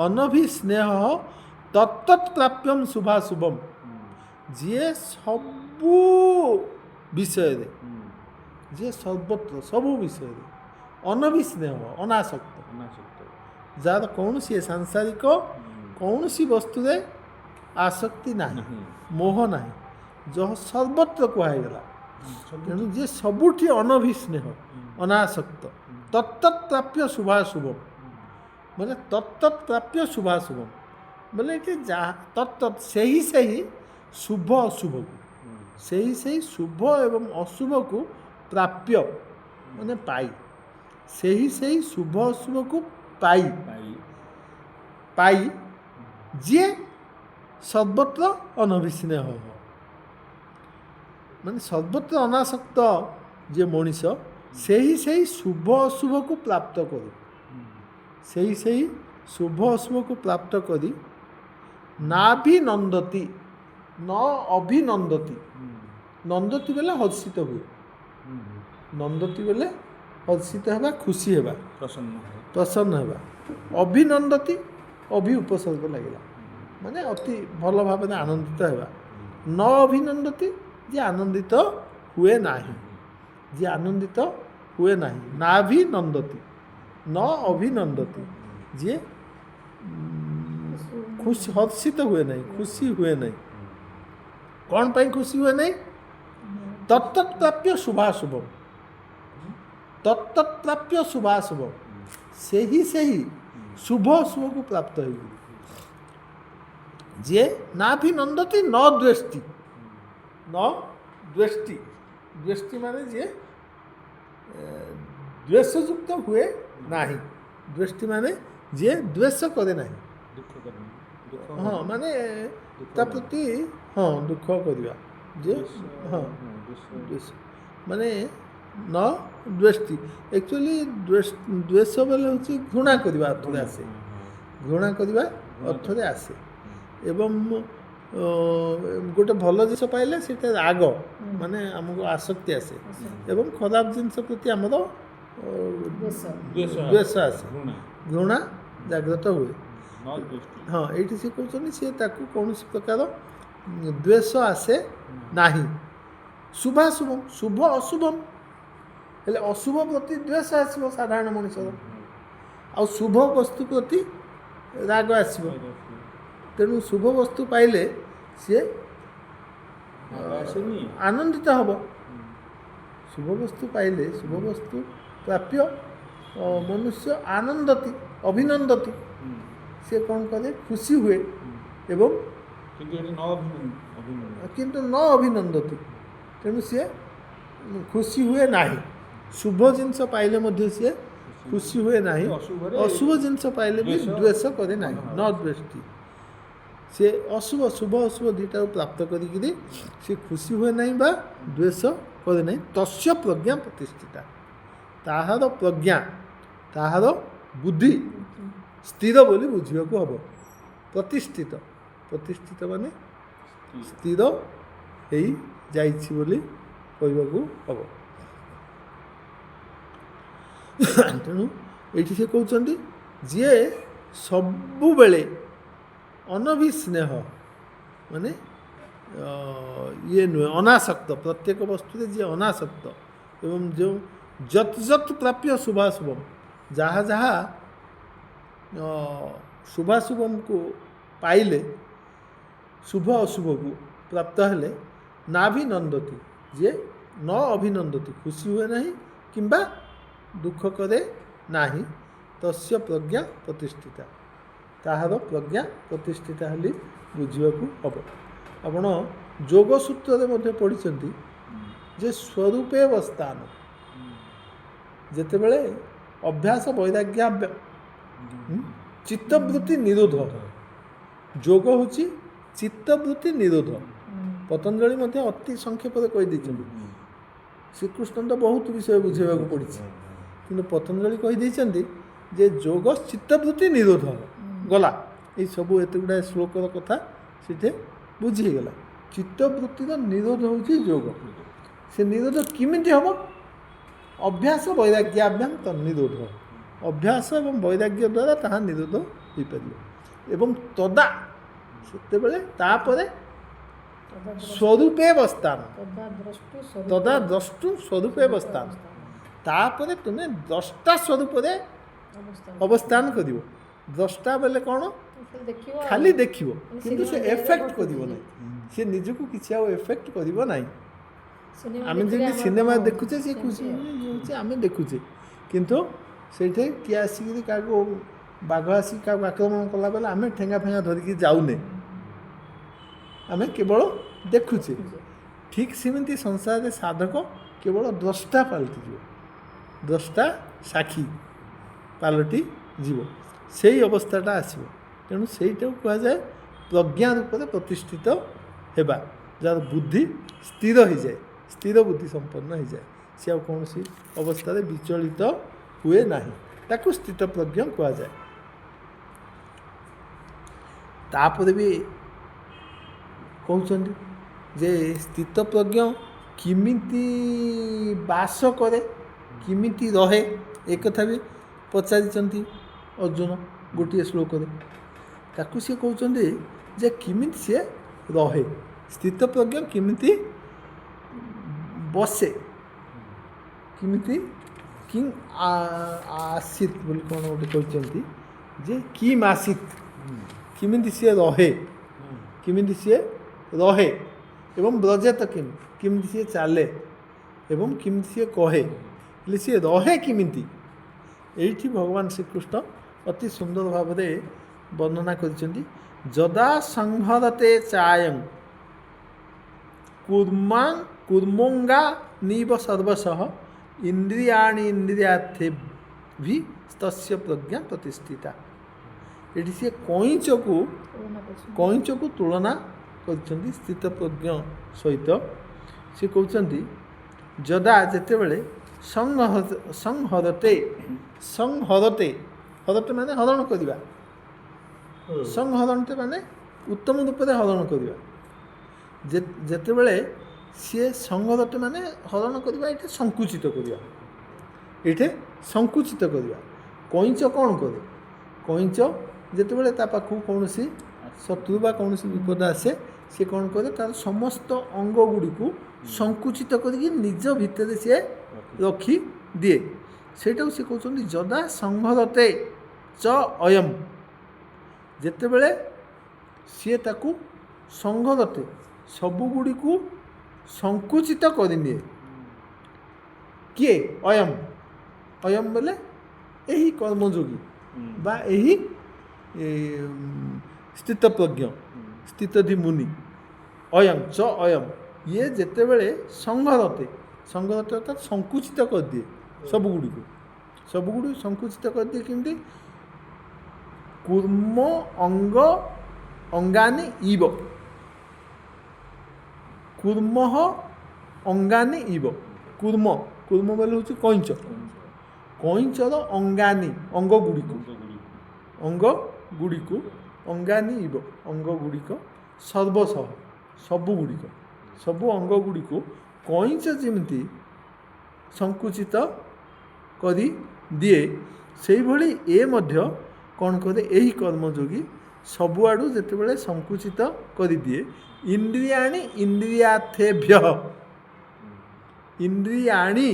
ଅନଭିସ୍ନେହ ତତ୍ତତ୍ ପ୍ରାପ୍ୟମ୍ ଶୁଭାଶୁଭମ୍ ଯିଏ ସବୁ ବିଷୟରେ ଯିଏ ସର୍ବତ୍ର ସବୁ ବିଷୟରେ ଅନଭିସ୍ନେହ ଅନାସକ୍ତ ଯାହାର କୌଣସି ସାଂସାରିକ କୌଣସି ବସ୍ତୁରେ ଆସକ୍ତି ନାହିଁ, ମୋହ ନାହିଁ, ଯାହା ସର୍ବତ୍ର କୁହାହେଇଗଲା। ତେଣୁ ଯିଏ ସବୁଠି ଅନଭିସ୍ନେହ ଅନାସକ୍ତ ତତ୍ତତ୍ ପ୍ରାପ୍ୟ ଶୁଭାଶୁଭମ୍ ବୋଲେ ତତ୍ତତ୍ ପ୍ରାପ୍ୟ ଶୁଭାଶୁଭମ୍ ବୋଲେ ଏଠି ଯାହା ତତ୍ତତ୍ ସେହି ସେହି ଶୁଭ ଅଶୁଭକୁ ସେହି ସେହି ଶୁଭ ଏବଂ ଅଶୁଭକୁ ପ୍ରାପ୍ୟ ମାନେ ପାଇ ସେହି ସେହି ଶୁଭ ଅଶୁଭକୁ ପାଇ ପାଇ ଯିଏ ସର୍ବତ୍ର ଅନଭିସ୍ନେହ ମାନେ ସର୍ବତ୍ର ଅନାସକ୍ତ ଯିଏ ମଣିଷ ସେହି ସେହି ଶୁଭ ଅଶୁଭକୁ ପ୍ରାପ୍ତ କରୁ ସେହି ସେହି ଶୁଭ ଅଶୁଭକୁ ପ୍ରାପ୍ତ କରି ନାଭିନନ୍ଦତି ন ଅଭିନନ୍ଦତି ନନ୍ଦତି ବେଲେ ହର୍ଷିତ ହୁଏ, ନନ୍ଦତି ବେଲେ ହର୍ଷିତ ହେବା ଖୁସି ହେବା ପ୍ରସନ୍ନ ହେବା, ଅଭିନନ୍ଦତି ଅଭି ଉପସର୍ଗ ଲାଗିଲା ମାନେ ଅତି ଭଲ ଭାବରେ ଆନନ୍ଦିତ ହେବା, ନ ଅଭିନନ୍ଦତି ଯିଏ ଆନନ୍ଦିତ ହୁଏ ନାହିଁ, ଯିଏ ଆନନ୍ଦିତ ହୁଏ ନାହିଁ, ନାଭିନନ୍ଦତି ନ ଅଭିନନ୍ଦତି ଯିଏ ଖୁସି ହର୍ଷିତ ହୁଏ ନାହିଁ, ଖୁସି ହୁଏ ନାହିଁ। କ'ଣ ପାଇଁ ଖୁସି ହୁଏ ନାହିଁ? ତତ୍ତତ୍ ପ୍ରାପ୍ୟ ଶୁଭାଶୁଭମ୍ ତତ୍ତତ୍ ପ୍ରାପ୍ୟ ଶୁଭାଶୁଭମ୍ ସେହି ସେହି ଶୁଭ ଅଶୁଭକୁ ପ୍ରାପ୍ତ ହେଇଗଲି ଯିଏ ନାଭିନନ୍ଦତି ନ ଦ୍ୱେଷ୍ଟି ନ ଦ୍ୱେଷ୍ଟି ଦ୍ୱେଷ୍ଟି ମାନେ ଯିଏ ଦ୍ୱେଷଯୁକ୍ତ ହୁଏ ନାହିଁ, ଦ୍ୱେଷ୍ଟି ମାନେ ଯିଏ ଦ୍ୱେଷ କରେ ନାହିଁ, ହଁ ମାନେ ତା ପ୍ରତି ହଁ ଦୁଃଖ କରିବା ଯେ ହଁ ମାନେ ନ ଦ୍ୱେଷ୍ଟି ଆକ୍ଚୁଆଲି ଦ୍ୱେଷ ବେଲେ ହେଉଛି ଘୃଣା କରିବା ଅର୍ଥରେ ଆସେ, ଘୃଣା କରିବା ଅର୍ଥରେ ଆସେ ଏବଂ ଗୋଟେ ଭଲ ଜିନିଷ ପାଇଲେ ସେଇଟା ରାଗ ମାନେ ଆମକୁ ଆସକ୍ତି ଆସେ ଏବଂ ଖରାପ ଜିନିଷ ପ୍ରତି ଆମର ଦ୍ୱେଷ ଆସେ, ଘୃଣା ଜାଗ୍ରତ ହୁଏ। ହଁ ଏଇଠି ସେ କହୁଛନ୍ତି ସିଏ ତାକୁ କୌଣସି ପ୍ରକାର ଦ୍ୱେଷ ଆସେ ନାହିଁ। ଶୁଭାଶୁଭମ୍ ଶୁଭ ଅଶୁଭମ୍ ହେଲେ ଅଶୁଭ ପ୍ରତି ଦ୍ୱେଷ ଆସିବ ସାଧାରଣ ମଣିଷର, ଆଉ ଶୁଭ ବସ୍ତୁ ପ୍ରତି ରାଗ ଆସିବ। ତେଣୁ ଶୁଭ ବସ୍ତୁ ପାଇଲେ ସିଏ ଆନନ୍ଦିତ ହେବ, ଶୁଭ ବସ୍ତୁ ପାଇଲେ ଶୁଭ ବସ୍ତୁ ପ୍ରାପ୍ୟ ମନୁଷ୍ୟ ଆନନ୍ଦତି ଅଭିନନ୍ଦତି ସିଏ କ'ଣ କରେ ଖୁସି ହୁଏ ଏବଂ କିନ୍ତୁ ନ ଅଭିନନ୍ଦତି ତେଣୁ ସିଏ ଖୁସି ହୁଏ ନାହିଁ, ଶୁଭ ଜିନିଷ ପାଇଲେ ମଧ୍ୟ ସିଏ ଖୁସି ହୁଏ ନାହିଁ, ଅଶୁଭ ଜିନିଷ ପାଇଲେ ବି ଦ୍ୱେଷ କରେ ନାହିଁ, ନ ଦ୍ୱେଷ୍ଟି ସେ ଅଶୁଭ ଶୁଭ ଅଶୁଭ ଦୁଇଟାକୁ ପ୍ରାପ୍ତ କରିକିରି ସେ ଖୁସି ହୁଏ ନାହିଁ ବା ଦ୍ୱେଷ କରେ ନାହିଁ। ତସ୍ୟ ପ୍ରଜ୍ଞା ପ୍ରତିଷ୍ଠିତା ତାହାର ପ୍ରଜ୍ଞା ତାହାର ବୁଦ୍ଧି ସ୍ଥିର ବୋଲି ବୁଝିବାକୁ ହେବ। ପ୍ରତିଷ୍ଠିତ ପ୍ରତିଷ୍ଠିତ ମାନେ ସ୍ଥିର ହେଇ ଯାଇଛି ବୋଲି କହିବାକୁ ହେବ। ତେଣୁ ଏଇଠି ସେ କହୁଛନ୍ତି ଯିଏ ସବୁବେଳେ ଅନଭିସ୍ନେହ ମାନେ ଇଏ ନୁହେଁ, ଅନାସକ୍ତ। ପ୍ରତ୍ୟେକ ବସ୍ତୁରେ ଯିଏ ଅନାସକ୍ତ ଏବଂ ଯେଉଁ ଯତ୍ ଯତ୍ ପ୍ରାପ୍ୟ ଶୁଭାଶୁଭମ, ଯାହା ଯାହା ଶୁଭାଶୁଭମକୁ ପାଇଲେ, ଶୁଭ ଅଶୁଭକୁ ପ୍ରାପ୍ତ ହେଲେ, ନାଭିନନ୍ଦତି, ଯିଏ ନ ଅଭିନନ୍ଦତି, ଖୁସି ହୁଏ ନାହିଁ କିମ୍ବା ଦୁଃଖ କରେ ନାହିଁ, ତସ୍ୟ ପ୍ରଜ୍ଞା ପ୍ରତିଷ୍ଠିତା, ତାହାର ପ୍ରଜ୍ଞା ପ୍ରତିଷ୍ଠିତା ହେଲି ବୁଝିବାକୁ ହେବ। ଆପଣ ଯୋଗ ସୂତ୍ରରେ ମଧ୍ୟ ପଢ଼ିଛନ୍ତି ଯେ ସ୍ୱରୂପେ ଅବସ୍ଥାନ, ଯେତେବେଳେ ଅଭ୍ୟାସ ବୈରାଗ୍ୟ ଚିତ୍ତବୃତ୍ତି ନିରୋଧ, ଯୋଗ ହେଉଛି ଚିତ୍ତବୃତ୍ତି ନିରୋଧ। ପତଞ୍ଜଳି ମଧ୍ୟ ଅତି ସଂକ୍ଷେପରେ କହିଦେଇଛନ୍ତି। ଶ୍ରୀକୃଷ୍ଣ ତ ବହୁତ ବିଷୟ ବୁଝେଇବାକୁ ପଡ଼ିଛି, କିନ୍ତୁ ପତଞ୍ଜଳି କହିଦେଇଛନ୍ତି ଯେ ଯୋଗ ଚିତ୍ତବୃତ୍ତି ନିରୋଧ ଗଲା। ଏଇସବୁ ଏତେ ଗୁଡ଼ାଏ ଶ୍ଲୋକର କଥା ସେଠି ବୁଝି ହେଇଗଲା। ଚିତ୍ତବୃତ୍ତିର ନିରୋଧ ହେଉଛି ଯୋଗ। ସେ ନିରୋଧ କେମିତି ହେବ? ଅଭ୍ୟାସ ବୈରାଗ୍ୟାଭ୍ୟାମ ତନ୍ନିରୋଧ, ଅଭ୍ୟାସ ଏବଂ ବୈରାଗ୍ୟ ଦ୍ୱାରା ତାହା ନିରୋଧ ହୋଇପାରିବ। ଏବଂ ତଦା, ସେତେବେଳେ ତାପରେ ସ୍ୱରୂପେ ଅବସ୍ଥାନ, ତଦା ଦ୍ରଷ୍ଟୁ ସ୍ୱରୂପେ ଅବସ୍ଥାନ, ତାପରେ ତୁମେ ଦ୍ରଷ୍ଟା ସ୍ୱରୂପରେ ଅବସ୍ଥାନ କରିବ। ଦ୍ରଷ୍ଟା ବେଲେ କ'ଣ? ଖାଲି ଦେଖିବ, କିନ୍ତୁ ସେ ଏଫେକ୍ଟ କରିବ ନାହିଁ। ସେ ନିଜକୁ କିଛି ଆଉ ଏଫେକ୍ଟ କରିବ ନାହିଁ। ଆମେ ଯେମିତି ସିନେମା ଦେଖୁଛେ, ସେ ଖୁସି ହେଉଛି, ଆମେ ଦେଖୁଛେ, କିନ୍ତୁ ସେଇଠି କିଏ ଆସିକିରି କାହାକୁ, ବାଘ ଆସିକି କାହାକୁ ଆକ୍ରମଣ କଲା ବେଲେ ଆମେ ଠେଙ୍ଗା ଫେଙ୍ଗା ଧରିକି ଯାଉନେ, ଆମେ କେବଳ ଦେଖୁଛେ। ଠିକ୍ ସେମିତି ସଂସାରରେ ସାଧକ କେବଳ ଦ୍ରଷ୍ଟା ପାଲଟିଯିବ, ଦ୍ରଷ୍ଟା ସାକ୍ଷୀ ପାଲଟି ଯିବ, ସେଇ ଅବସ୍ଥାଟା ଆସିବ। ତେଣୁ ସେଇଟାକୁ କୁହାଯାଏ ପ୍ରଜ୍ଞା ରୂପରେ ପ୍ରତିଷ୍ଠିତ ହେବା, ଯାହାର ବୁଦ୍ଧି ସ୍ଥିର ହୋଇଯାଏ, ସ୍ଥିର ବୁଦ୍ଧି ସମ୍ପନ୍ନ ହୋଇଯାଏ, ସେ ଆଉ କୌଣସି ଅବସ୍ଥାରେ ବିଚଳିତ ହୁଏ ନାହିଁ, ତାକୁ ସ୍ଥିତପ୍ରଜ୍ଞ କୁହାଯାଏ। ତାପରେ ବି କହୁଛନ୍ତି ଯେ ସ୍ଥିତପ୍ରଜ୍ଞ କେମିତି ବାସ କରେ, କେମିତି ରହେ, ଏକଥା ବି ପଚାରିଛନ୍ତି ଅର୍ଜୁନ ଗୋଟିଏ ଶ୍ଲୋକରେ। ତାକୁ ସିଏ କହୁଛନ୍ତି ଯେ କେମିତି ସିଏ ରହେ, ସ୍ଥିତପ୍ରଜ୍ଞ କେମିତି ବସେ, କେମିତି କିଂ ଆସିତ୍ ବୋଲି କ'ଣ ଗୋଟେ କହିଛନ୍ତି, ଯେ କିମ୍ ଆସିତ୍, କେମିତି ସିଏ ରହେ, କେମିତି ସିଏ ରହେ, ଏବଂ ବ୍ରଜେତ କେମିତି ସିଏ ଚାଲେ, ଏବଂ କେମିତି ସିଏ କହେ, ହେଲେ ସିଏ ରହେ କେମିତି, ଏଇଠି ଭଗବାନ ଶ୍ରୀକୃଷ୍ଣ ଅତି ସୁନ୍ଦର ଭାବରେ ବର୍ଣ୍ଣନା କରିଛନ୍ତି। ଯଦା ସଂହରତେ ଚାୟଂ କୁର୍ମୋଙ୍ଗା ନିବ ସର୍ବଶଃ ଇନ୍ଦ୍ରିୟାଣି ଇନ୍ଦ୍ରିୟାର୍ଥେଭି ତସ୍ୟ ପ୍ରଜ୍ଞା ପ୍ରତିଷ୍ଠିତା। ଏଠି ସିଏ କଇଁଚକୁ ତୁଳନା କରିଛନ୍ତି ସ୍ଥିତପ୍ରଜ୍ଞ ସହିତ। ସେ କହୁଛନ୍ତି ଯଦା, ଯେତେବେଳେ ସଂହରତେ, ହରତେ ମାନେ ହରଣ କରିବା, ସଂହରନ୍ତେ ମାନେ ଉତ୍ତମ ରୂପରେ ହରଣ କରିବା। ଯେତେବେଳେ ସିଏ ସଂହରତେ ମାନେ ହରଣ କରିବା, ଏଇଠି ସଂକୁଚିତ କରିବା, ଏଇଠି ସଂକୁଚିତ କରିବା। କଇଁଚ କ'ଣ କରେ? କଇଁଚ ଯେତେବେଳେ ତା ପାଖକୁ କୌଣସି ଶତ୍ରୁ ବା କୌଣସି ବିପଦ ଆସେ, ସେ କ'ଣ କରେ? ତାର ସମସ୍ତ ଅଙ୍ଗ ଗୁଡ଼ିକୁ ସଂକୁଚିତ କରିକି ନିଜ ଭିତରେ ସିଏ ରଖିଦିଏ। ସେଇଟାକୁ ସେ କହୁଛନ୍ତି ଯଦା ସଂହରତେ ଚ ଅୟମ୍, ଯେତେବେଳେ ସିଏ ତାକୁ ସଂହରତେ, ସବୁଗୁଡ଼ିକୁ ସଂକୁଚିତ କରିନିଏ। କିଏ? ଅୟମ୍, ଅୟମ୍ ବୋଲେ ଏହି କର୍ମଯୋଗୀ ବା ଏହି ସ୍ଥିତପ୍ରଜ୍ଞ, ସ୍ଥିତଧି ମୁନି। ଅୟମ୍ ଚ ଅୟମ୍, ଇଏ ଯେତେବେଳେ ସଂହରତେ ଅର୍ଥାତ୍ ସଂକୁଚିତ କରିଦିଏ, ସବୁଗୁଡ଼ିକୁ ସଂକୁଚିତ କରିଦିଏ। କେମିତି? କୁର୍ମ ଅଙ୍ଗାନି ଇବ, କୁର୍ମଃ ଅଙ୍ଗାନି ଇବ। କୁର୍ମ ବୋଲେ ହେଉଛି କଇଁଚ, କଇଁଚର ଅଙ୍ଗାନି ଅଙ୍ଗଗୁଡ଼ିକୁ ଅଙ୍ଗାନି ଇବ, ଅଙ୍ଗଗୁଡ଼ିକ ସର୍ବଶଃ, ସବୁ ଅଙ୍ଗଗୁଡ଼ିକୁ କଇଁଚ ଯେମିତି ସଂକୁଚିତ କରି ଦିଏ, ସେଇଭଳି ଏ ମଧ୍ୟ କ'ଣ କରେ? ଏହି କର୍ମଯୋଗୀ ସବୁଆଡ଼ୁ ଯେତେବେଳେ ସଂକୁଚିତ କରିଦିଏ। ଇନ୍ଦ୍ରିୟାଣି ଇନ୍ଦ୍ରିୟାର୍ଥେଭ୍ୟଃ, ଇନ୍ଦ୍ରିୟାଣି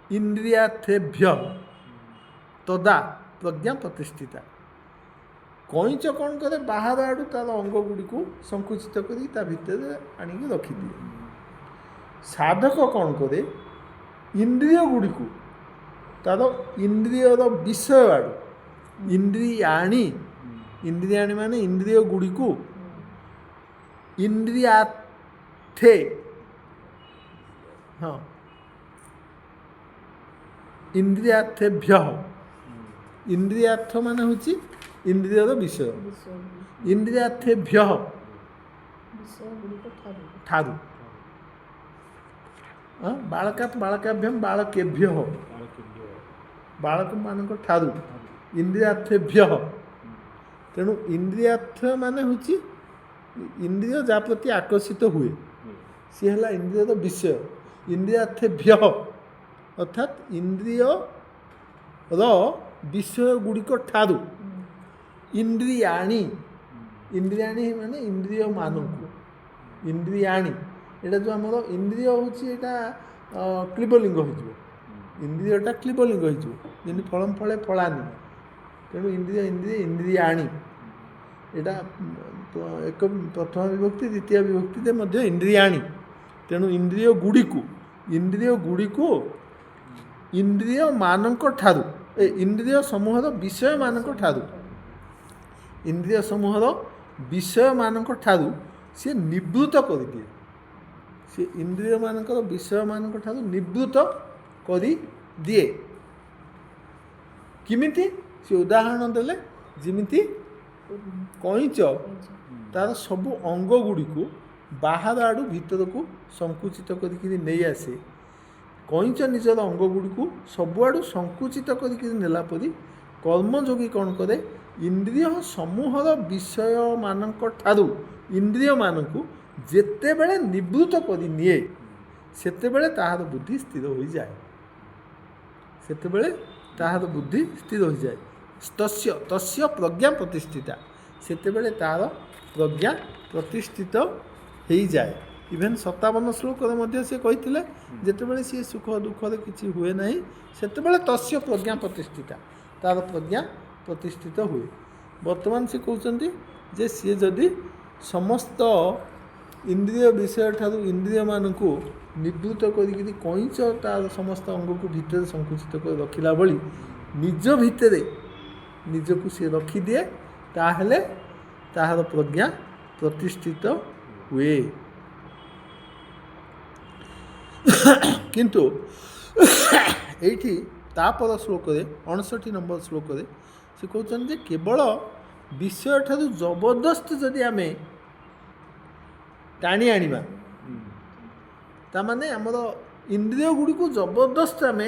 ଇନ୍ଦ୍ରିୟାର୍ଥେଭ୍ୟଃ ତଦା ପ୍ରଜ୍ଞା ପ୍ରତିଷ୍ଠିତା। କଇଁଚ କ'ଣ କରେ, ବାହାର ଆଡ଼ୁ ତା'ର ଅଙ୍ଗ ଗୁଡ଼ିକୁ ସଂକୁଚିତ କରି ତା ଭିତରେ ଆଣିକି ରଖିଦିଏ। ସାଧକ କ'ଣ କରେ, ଇନ୍ଦ୍ରିୟ ଗୁଡ଼ିକୁ ତା'ର ଇନ୍ଦ୍ରିୟର ବିଷୟ ଆଡ଼ୁ, ଇନ୍ଦ୍ରିୟାଣି ଇନ୍ଦ୍ରିୟାଣି ମାନେ ଇନ୍ଦ୍ରିୟ ଗୁଡ଼ିକୁ, ଇନ୍ଦ୍ରିୟାର୍ଥେ, ହଁ ଇନ୍ଦ୍ରିୟାର୍ଥେଭ୍ୟଃ, ଇନ୍ଦ୍ରିୟାର୍ଥ ମାନେ ହେଉଛି ଇନ୍ଦ୍ରିୟର ବିଷୟ, ଇନ୍ଦ୍ରିୟାର୍ଥେଭ୍ୟଃ ଠାରୁ, ବାଳକାଭ୍ୟମ୍ ବାଳକେଭ୍ୟଃ, ବାଳକମାନଙ୍କ ଠାରୁ, ଇନ୍ଦ୍ରିୟାର୍ଥେଭ୍ୟଃ। ତେଣୁ ଇନ୍ଦ୍ରିୟାର୍ଥ ମାନେ ହେଉଛି ଇନ୍ଦ୍ରିୟ ଯାହା ପ୍ରତି ଆକର୍ଷିତ ହୁଏ, ସିଏ ହେଲା ଇନ୍ଦ୍ରିୟର ବିଷୟ। ଇନ୍ଦ୍ରିୟାର୍ଥେଭ୍ୟଃ ଅର୍ଥାତ୍ ଇନ୍ଦ୍ରିୟର ବିଷୟ ଗୁଡ଼ିକ ଠାରୁ, ଇନ୍ଦ୍ରିୟାଣି ଇନ୍ଦ୍ରିୟାଣି ମାନେ ଇନ୍ଦ୍ରିୟମାନଙ୍କୁ, ଇନ୍ଦ୍ରିୟାଣି ଏଇଟା ଯେଉଁ ଆମର ଇନ୍ଦ୍ରିୟ ହେଉଛି ଏଇଟା କ୍ଲିବଲିଙ୍ଗ ହୋଇଯିବ, ଇନ୍ଦ୍ରିୟଟା କ୍ଲିବଲିଙ୍ଗ ହୋଇଯିବ, ଯେମିତି ଫଳମ୍ ଫଳେ ଫଳାନି। ତେଣୁ ଇନ୍ଦ୍ରିୟ ଇନ୍ଦ୍ରିୟାଣି ଏଇଟା ଏକ ପ୍ରଥମ ବିଭକ୍ତି, ଦ୍ୱିତୀୟ ବିଭକ୍ତିରେ ମଧ୍ୟ ଇନ୍ଦ୍ରିୟାଣି। ତେଣୁ ଇନ୍ଦ୍ରିୟ ଗୁଡ଼ିକୁ ଇନ୍ଦ୍ରିୟମାନଙ୍କ ଠାରୁ, ଇନ୍ଦ୍ରିୟ ସମୂହର ବିଷୟମାନଙ୍କ ଠାରୁ, ଇନ୍ଦ୍ରିୟ ସମୂହର ବିଷୟମାନଙ୍କ ଠାରୁ ସିଏ ନିବୃତ୍ତ କରିଦିଏ। ସେ ଇନ୍ଦ୍ରିୟମାନଙ୍କର ବିଷୟମାନଙ୍କ ଠାରୁ ନିବୃତ୍ତ କରିଦିଏ। କେମିତି? ସେ ଉଦାହରଣ ଦେଲେ, ଯେମିତି କଇଁଚ ତା'ର ସବୁ ଅଙ୍ଗ ଗୁଡ଼ିକୁ ବାହାର ଆଡ଼ୁ ଭିତରକୁ ସଂକୁଚିତ କରିକିରି ନେଇ ଆସେ। କଇଁଚ ନିଜର ଅଙ୍ଗ ଗୁଡ଼ିକୁ ସବୁଆଡ଼ୁ ସଂକୁଚିତ କରିକିରି ନେଲା ପରି କର୍ମଯୋଗୀ କ'ଣ କରେ, ଇନ୍ଦ୍ରିୟ ସମୂହର ବିଷୟମାନଙ୍କ ଠାରୁ ଇନ୍ଦ୍ରିୟମାନଙ୍କୁ ଯେତେବେଳେ ନିବୃତ୍ତ କରି ନିଏ, ସେତେବେଳେ ତାହାର ବୁଦ୍ଧି ସ୍ଥିର ହୋଇଯାଏ, ସେତେବେଳେ ତାହାର ବୁଦ୍ଧି ସ୍ଥିର ହୋଇଯାଏ। ତସ୍ୟ ପ୍ରଜ୍ଞା ପ୍ରତିଷ୍ଠିତା, ସେତେବେଳେ ତାହାର ପ୍ରଜ୍ଞା ପ୍ରତିଷ୍ଠିତ ହେଇଯାଏ। ଇଭେନ୍ 57 ଶ୍ଲୋକରେ ମଧ୍ୟ ସେ କହିଥିଲେ, ଯେତେବେଳେ ସିଏ ସୁଖ ଦୁଃଖରେ କିଛି ହୁଏ ନାହିଁ, ସେତେବେଳେ ତସ୍ୟ ପ୍ରଜ୍ଞା ପ୍ରତିଷ୍ଠିତା, ତାର ପ୍ରଜ୍ଞା ପ୍ରତିଷ୍ଠିତ ହୁଏ। ବର୍ତ୍ତମାନ ସେ କହୁଛନ୍ତି ଯେ ସିଏ ଯଦି ସମସ୍ତ ଇନ୍ଦ୍ରିୟ ବିଷୟ ଠାରୁ ଇନ୍ଦ୍ରିୟମାନଙ୍କୁ ନିବୃତ୍ତ କରିକିରି କଇଁଚ ତାର ସମସ୍ତ ଅଙ୍ଗକୁ ଭିତରେ ସଂକୁଚିତ କରି ରଖିଲା ଭଳି ନିଜ ଭିତରେ ନିଜକୁ ସିଏ ରଖିଦିଏ, ତାହେଲେ ତାହାର ପ୍ରଜ୍ଞା ପ୍ରତିଷ୍ଠିତ ହୁଏ। କିନ୍ତୁ ଏଇଠି ତାପର ଶ୍ଲୋକରେ 59 ନମ୍ବର ଶ୍ଲୋକରେ ସେ କହୁଛନ୍ତି ଯେ କେବଳ ବିଷୟଠାରୁ ଜବରଦସ୍ତ ଯଦି ଆମେ ଟାଣି ଆଣିବା, ତାମାନେ ଆମର ଇନ୍ଦ୍ରିୟ ଗୁଡ଼ିକୁ ଜବରଦସ୍ତ ଆମେ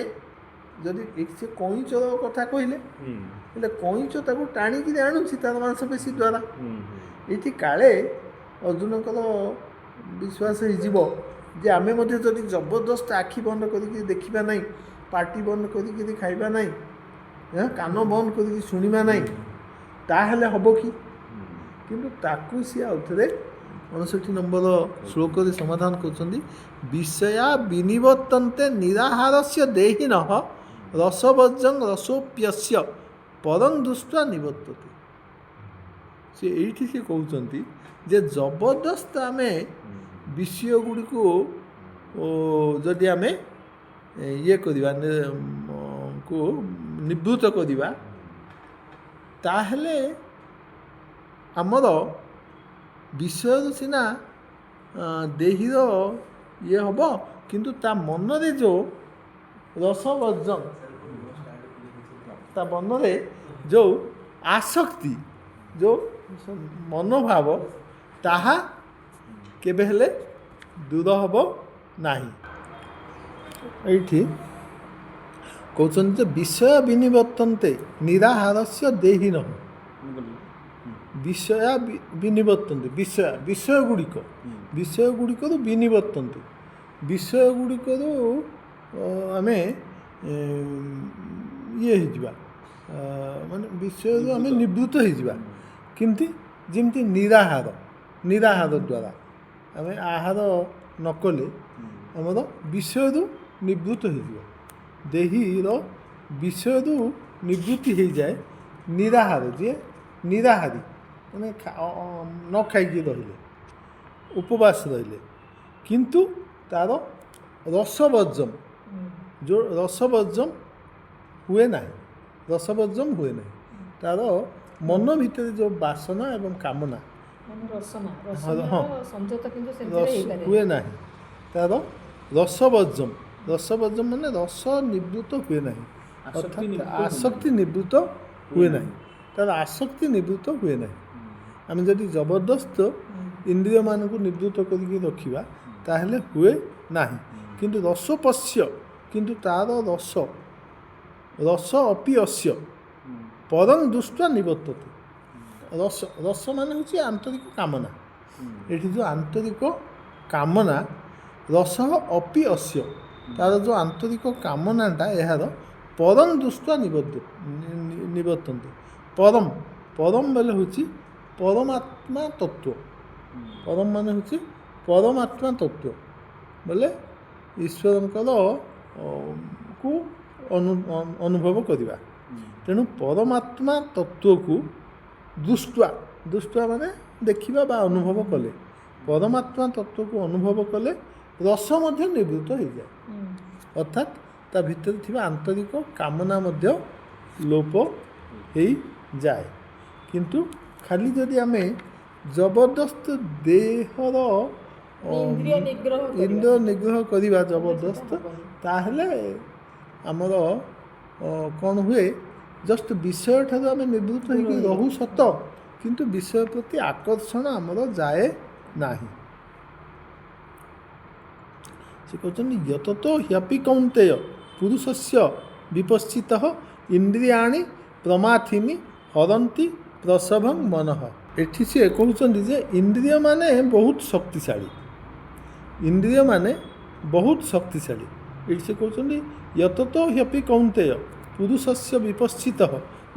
ଯଦି, ସେ କଇଁଚର କଥା କହିଲେ, ହେଲେ କଇଁଚ ତାକୁ ଟାଣିକିରି ଆଣୁଛି ତାର ମାଂସପେଶୀ ଦ୍ୱାରା। ଏଇଠି କାଳେ ଅର୍ଜୁନଙ୍କର ବିଶ୍ୱାସ ହେଇଯିବ ଯେ ଆମେ ମଧ୍ୟ ଯଦି ଜବରଦସ୍ତ ଆଖି ବନ୍ଦ କରିକି ଦେଖିବା ନାହିଁ, ପାଟି ବନ୍ଦ କରିକିରି ଖାଇବା ନାହିଁ, କାନ ବନ୍ଦ କରିକି ଶୁଣିବା ନାହିଁ, ତାହେଲେ ହେବ କି? କିନ୍ତୁ ତାକୁ ସିଏ ଆଉଥରେ 59 ନମ୍ବର ଶ୍ଲୋକରେ ସମାଧାନ କରୁଛନ୍ତି। ବିଷୟା ବିନିବର୍ତ୍ତନ୍ତେ ନିରାହାରସ୍ୟ ଦେହିନଃ ରସବଜ୍ରଂ ରସୋପ୍ୟସ୍ୟ ପରଂ ଦୃଷ୍ଟ୍ୱା ନିବର୍ତ୍ତତେ। ସେ ଏଇଠି ସେ କହୁଛନ୍ତି ଯେ ଜବରଦସ୍ତ ଆମେ ବିଷୟ ଗୁଡ଼ିକୁ ଯଦି ଆମେ ଇଏ କରିବା, ନିବୃତ୍ତ କରିବା, ତାହେଲେ ଆମର ବିଷୟରୁ ସିନା ଦେହୀର ଇଏ ହେବ, କିନ୍ତୁ ତା ମନରେ ଯେଉଁ ରସବଜ୍ରଂ, ତା ମନରେ ଯେଉଁ ଆସକ୍ତି, ଯେଉଁ ମନୋଭାବ, ତାହା କେବେ ହେଲେ ଦୂର ହେବ ନାହିଁ। ଏଇଠି କହୁଛନ୍ତି ଯେ ବିଷୟ ବିନିବର୍ତ୍ତନ୍ତେ ନିରାହାରସ୍ୟ ଦେହିନଃ, ବିଷୟ ବିନିବର୍ତ୍ତନ୍ତେ, ବିଷୟ ଗୁଡ଼ିକରୁ ବିନିବର୍ତ୍ତନ୍ତେ, ବିଷୟ ଗୁଡ଼ିକରୁ ଆମେ ଇଏ ହେଇଯିବା, ମାନେ ବିଷୟରୁ ଆମେ ନିବୃତ୍ତ ହେଇଯିବା। କେମିତି ଯେମିତି ନିରାହାର ଦ୍ୱାରା ଆମେ ଆହାର ନ କଲେ ଆମର ବିଷୟରୁ ନିବୃତ୍ତ ହୋଇଯିବ, ଦେହୀର ବିଷୟରୁ ନିବୃତ୍ତି ହୋଇଯାଏ ନିରାହାର, ଯିଏ ନିରାହାରୀ ମାନେ ନ ଖାଇକି ରହିଲେ, ଉପବାସ ରହିଲେ। କିନ୍ତୁ ତା'ର ରସବର୍ଜମ, ଯେଉଁ ରସବର୍ଜମ ହୁଏ ନାହିଁ, ତା'ର ମନ ଭିତରେ ଯେଉଁ ବାସନା ଏବଂ କାମନା ହୁଏ ନାହିଁ, ତା'ର ରସବର୍ଜମ ମାନେ ରସ ନିବୃତ୍ତ ହୁଏ ନାହିଁ, ଅର୍ଥାତ୍ ଆସକ୍ତି ନିବୃତ୍ତ ହୁଏ ନାହିଁ, ତା'ର ଆସକ୍ତି ନିବୃତ୍ତ ହୁଏ ନାହିଁ। ଆମେ ଯଦି ଜବରଦସ୍ତ ଇନ୍ଦ୍ରିୟମାନଙ୍କୁ ନିବୃତ୍ତ କରିକି ରଖିବା ତାହେଲେ ହୁଏ ନାହିଁ। କିନ୍ତୁ ରସୋପସ୍ୟ, କିନ୍ତୁ ତା'ର ରସ ଅପି ଅସ୍ୟ ପରଂ ଦୃଷ୍ଟ୍ୱା ନିବର୍ତ୍ତତେ। ରସ ମାନେ ହେଉଛି ଆନ୍ତରିକ କାମନା। ଏଠି ଯେଉଁ ଆନ୍ତରିକ କାମନା, ରସ ଅପି ଅସ୍ୟ, ତା'ର ଯେଉଁ ଆନ୍ତରିକ କାମନାଟା ଏହାର ପରଂ ଦୃଷ୍ଟ୍ୱା ନିବର୍ତ୍ତନ୍ତେ। ପରମ ବୋଲେ ହେଉଛି ପରମାତ୍ମା ତତ୍ତ୍ୱ। ପରମ ମାନେ ହେଉଛି ପରମାତ୍ମା ତତ୍ତ୍ୱ ବୋଲେ ଈଶ୍ୱରଙ୍କର କୁ ଅନୁଭବ କରିବା। ତେଣୁ ପରମାତ୍ମା ତତ୍ତ୍ୱକୁ ଦୃଷ୍ଟ୍ୱା ମାନେ ଦେଖିବା ବା ଅନୁଭବ କଲେ, ପରମାତ୍ମା ତତ୍ତ୍ୱକୁ ଅନୁଭବ କଲେ ରସ ମଧ୍ୟ ନିବୃତ୍ତ ହୋଇଯାଏ, ଅର୍ଥାତ୍ ତା ଭିତରେ ଥିବା ଆନ୍ତରିକ କାମନା ମଧ୍ୟ ଲୋପ ହୋଇଯାଏ। କିନ୍ତୁ ଖାଲି ଯଦି ଆମେ ଜବରଦସ୍ତ ଦେହର ଇନ୍ଦ୍ରିୟ ନିଗ୍ରହ କରିବା ଜବରଦସ୍ତ, ତାହେଲେ ଆମର କ'ଣ ହୁଏ, ଜଷ୍ଟ ବିଷୟ ଠାରୁ ଆମେ ନିବୃତ୍ତ ହୋଇକି ରହୁ ସତ, କିନ୍ତୁ ବିଷୟ ପ୍ରତି ଆକର୍ଷଣ ଆମର ଯାଏ ନାହିଁ। ସେ କହୁଛନ୍ତି ୟତତ ହ୍ୟପି କୌନ୍ତେୟ ପୁରୁଷସ୍ୟ ବିପଶ୍ଚିତଃ ଇନ୍ଦ୍ରିୟାଣୀ ପ୍ରମାଥିନି ହରନ୍ତି ପ୍ରସଭଂ ମନଃ। ଏଠି ସେ କହୁଛନ୍ତି ଯେ ଇନ୍ଦ୍ରିୟମାନେ ବହୁତ ଶକ୍ତିଶାଳୀ, ଏଠି ସେ କହୁଛନ୍ତି ୟତତ ହ୍ୟପି କୌନ୍ତେୟ ପୁରୁଷସ୍ୟ ବିପଶ୍ଚିତଃ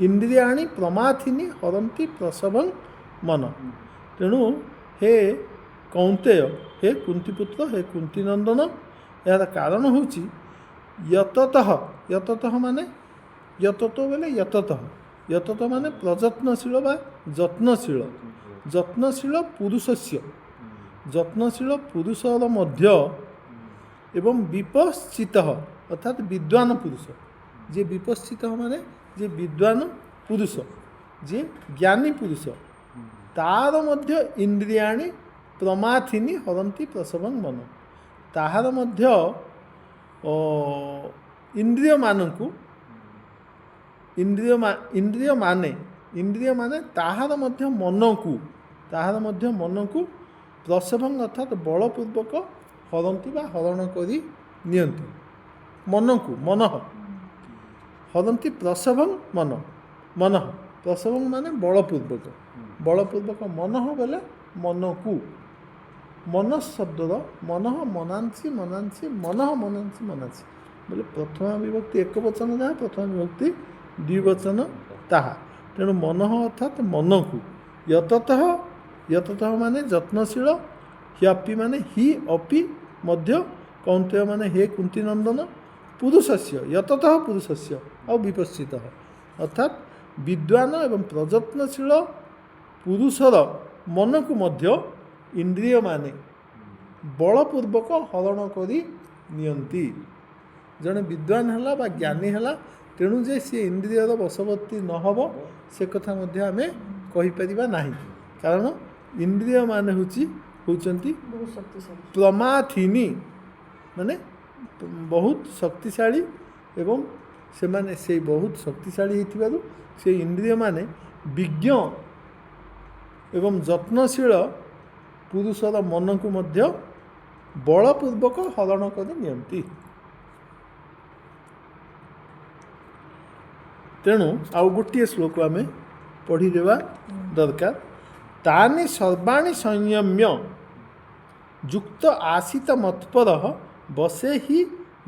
ଇନ୍ଦ୍ରିୟାଣୀ ପ୍ରମାଥିନି ହରନ୍ତି ପ୍ରସଭଂ ମନ। ତେଣୁ ହେ କୌନ୍ତେୟ, ହେ କୁନ୍ତିପୁତ୍ର, ହେ କୁନ୍ତିନନ୍ଦନ, ଏହାର କାରଣ ହେଉଛି ୟତତଃ ମାନେ ୟତତ ମାନେ ପ୍ରଯତ୍ନଶୀଳ ବା ଯତ୍ନଶୀଳ ପୁରୁଷର ମଧ୍ୟ ଏବଂ ବିପଶ୍ଚିତ ଅର୍ଥାତ୍ ବିଦ୍ୱାନ ପୁରୁଷ, ଯିଏ ବିପଶ୍ଚିତ ମାନେ ଯିଏ ବିଦ୍ୱାନ ପୁରୁଷ, ଯିଏ ଜ୍ଞାନୀ ପୁରୁଷ, ତାର ମଧ୍ୟ ଇନ୍ଦ୍ରିୟାଣୀ ପ୍ରମାଥିନି ହରନ୍ତି ପ୍ରସଭଂ ମନ, ତାହାର ମଧ୍ୟ ଇନ୍ଦ୍ରିୟମାନେ ତାହାର ମଧ୍ୟ ମନକୁ ପ୍ରସଭଂ ଅର୍ଥାତ୍ ବଳପୂର୍ବକ ହରନ୍ତି ବା ହରଣ କରି ନିଅନ୍ତି। ହରନ୍ତି ପ୍ରସଭଂ ପ୍ରସଭଂ ମାନେ ବଳପୂର୍ବକ ମନଃ ବୋଲେ ମନକୁ, ଶବ୍ଦର ମନାଂସି ବୋଲେ ପ୍ରଥମା ବିଭକ୍ତି ଏକବଚନ ଯାହା, ପ୍ରଥମା ବିଭକ୍ତି ଦ୍ୱିବଚନ ତାହା। ତେଣୁ ମନଃ ଅର୍ଥାତ୍ ମନକୁ, ୟତତଃ ମାନେ ଯତ୍ନଶୀଳ, ହ୍ୟପି ମାନେ ହି ଅପି ମଧ୍ୟ, କୌନ୍ତେୟ ମାନେ ହେ କୁନ୍ତିନନ୍ଦନ, ପୁରୁଷସ୍ୟ ୟତତଃ ପୁରୁଷସ୍ୟ ଆଉ ବିପଶ୍ଚିତଃ ଅର୍ଥାତ୍ ବିଦ୍ୱାନ ଏବଂ ପ୍ରଯତ୍ନଶୀଳ ପୁରୁଷର ମନକୁ ମଧ୍ୟ ଇନ୍ଦ୍ରିୟମାନେ ବଳପୂର୍ବକ ହରଣ କରି ନିଅନ୍ତି। ଜଣେ ବିଦ୍ୱାନ ହେଲା ବା ଜ୍ଞାନୀ ହେଲା, ତେଣୁ ଯେ ସିଏ ଇନ୍ଦ୍ରିୟର ବଶବର୍ତ୍ତୀ ନ ହେବ ସେ କଥା ମଧ୍ୟ ଆମେ କହିପାରିବା ନାହିଁ, କାରଣ ଇନ୍ଦ୍ରିୟମାନେ ହେଉଛନ୍ତି ପ୍ରମାଥିନି ମାନେ ବହୁତ ଶକ୍ତିଶାଳୀ, ଏବଂ ସେମାନେ ସେଇ ବହୁତ ଶକ୍ତିଶାଳୀ ହେଇଥିବାରୁ ସେ ଇନ୍ଦ୍ରିୟମାନେ ବିଜ୍ଞ ଏବଂ ଯତ୍ନଶୀଳ ପୁରୁଷର ମନକୁ ମଧ୍ୟ ବଳପୂର୍ବକ ହରଣ କରି ନିଅନ୍ତି। ତେଣୁ ଆଉ ଗୋଟିଏ ଶ୍ଲୋକ ଆମେ ପଢ଼ିଦେବା ଦରକାର। ତାନି ସର୍ବାଣୀ ସଂୟମ୍ୟ ଯୁକ୍ତ ଆସିତ ମତ୍ପରଃ ବସେ ହି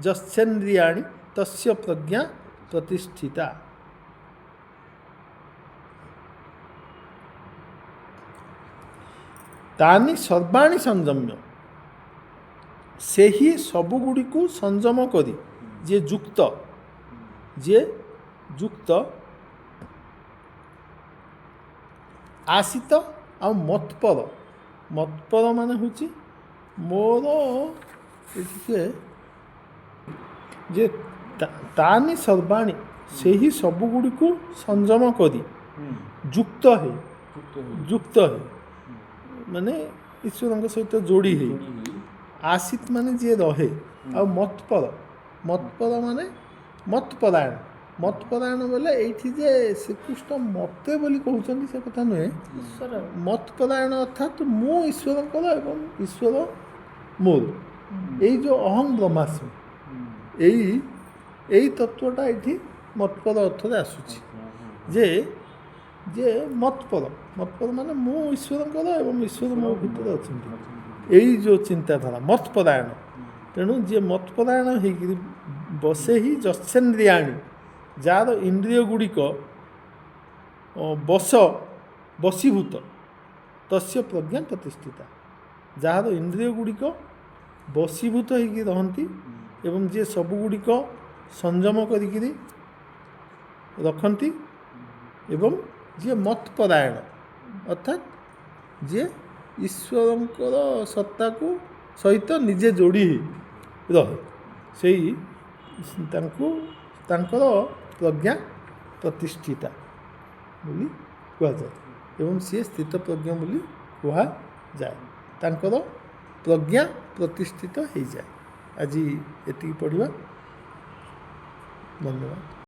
ଯସ୍ୟେନ୍ଦ୍ରିୟାଣୀ ତସ୍ୟ ପ୍ରଜ୍ଞା ପ୍ରତିଷ୍ଠିତା। ତାନି ସର୍ବାଣୀ ସଂଯମ୍ୟ ସେହି ସବୁଗୁଡ଼ିକୁ ସଂଯମ କରି ଯିଏ ଯୁକ୍ତ ଆଶିତ ଆଉ ମତ୍ପର ମାନେ ହେଉଛି ମୋର ଟିକେ ଯେ ତାନି ସର୍ବାଣୀ ସେହି ସବୁଗୁଡ଼ିକୁ ସଂଯମ କରି ଯୁକ୍ତ ହେଇ ମାନେ ଈଶ୍ୱରଙ୍କ ସହିତ ଯୋଡ଼ି ହେଇ ଆଶିତ ମାନେ ଯିଏ ରହେ ଆଉ ମତ୍ପର ମାନେ ମତ୍ପରାୟଣ ବୋଲେ ଏଇଠି ଯେ ଶ୍ରୀକୃଷ୍ଣ ମତେ ବୋଲି କହୁଛନ୍ତି ସେ କଥା ନୁହେଁ। ମତ୍ପରାୟଣ ଅର୍ଥାତ୍ ମୁଁ ଈଶ୍ୱରଙ୍କର ଏବଂ ଈଶ୍ୱର ମୋର ଏଇ ଯେଉଁ ଅହଂ ବ୍ରହ୍ମାସ୍ମି ଏଇ ତତ୍ତ୍ୱଟା ଏଇଠି ମତ୍ପର ଅର୍ଥରେ ଆସୁଛି ଯେ ମତ୍ପର ମାନେ ମୁଁ ଈଶ୍ୱରଙ୍କର ଏବଂ ଈଶ୍ୱର ମୋ ଭିତରେ ଅଛନ୍ତି ଏଇ ଯେଉଁ ଚିନ୍ତାଧାରା ମତ୍ପରାୟଣ। ତେଣୁ ଯିଏ ମତ୍ପରାୟଣ ହେଇକିରି ବସେ ହିଁ ଯଶ୍ଚେନ୍ଦ୍ରିୟାଣୀ ଯାହାର ଇନ୍ଦ୍ରିୟ ଗୁଡ଼ିକ ବଶୀଭୂତ ତସ୍ୟ ପ୍ରଜ୍ଞା ପ୍ରତିଷ୍ଠିତା ଯାହାର ଇନ୍ଦ୍ରିୟ ଗୁଡ଼ିକ ବଶୀଭୂତ ହେଇକି ରହନ୍ତି ଏବଂ ଯିଏ ସବୁଗୁଡ଼ିକ ସଂଯମ କରିକିରି ରଖନ୍ତି ଏବଂ ଯିଏ ମତ୍ପରାୟଣ ଅର୍ଥାତ୍ ଯିଏ ଈଶ୍ୱରଙ୍କର ସତ୍ତାକୁ ସହିତ ନିଜେ ଯୋଡ଼ି ହେଇ ରହେ ସେଇ ତାଙ୍କର ପ୍ରଜ୍ଞା ପ୍ରତିଷ୍ଠିତା ବୋଲି କୁହାଯାଏ ଏବଂ ସିଏ ସ୍ଥିତ ପ୍ରଜ୍ଞ ବୋଲି କୁହାଯାଏ। ତାଙ୍କର ପ୍ରଜ୍ଞା ପ୍ରତିଷ୍ଠିତ ହେଇଯାଏ। ଆଜି ଏତିକି ପଢ଼ିବା। ଧନ୍ୟବାଦ।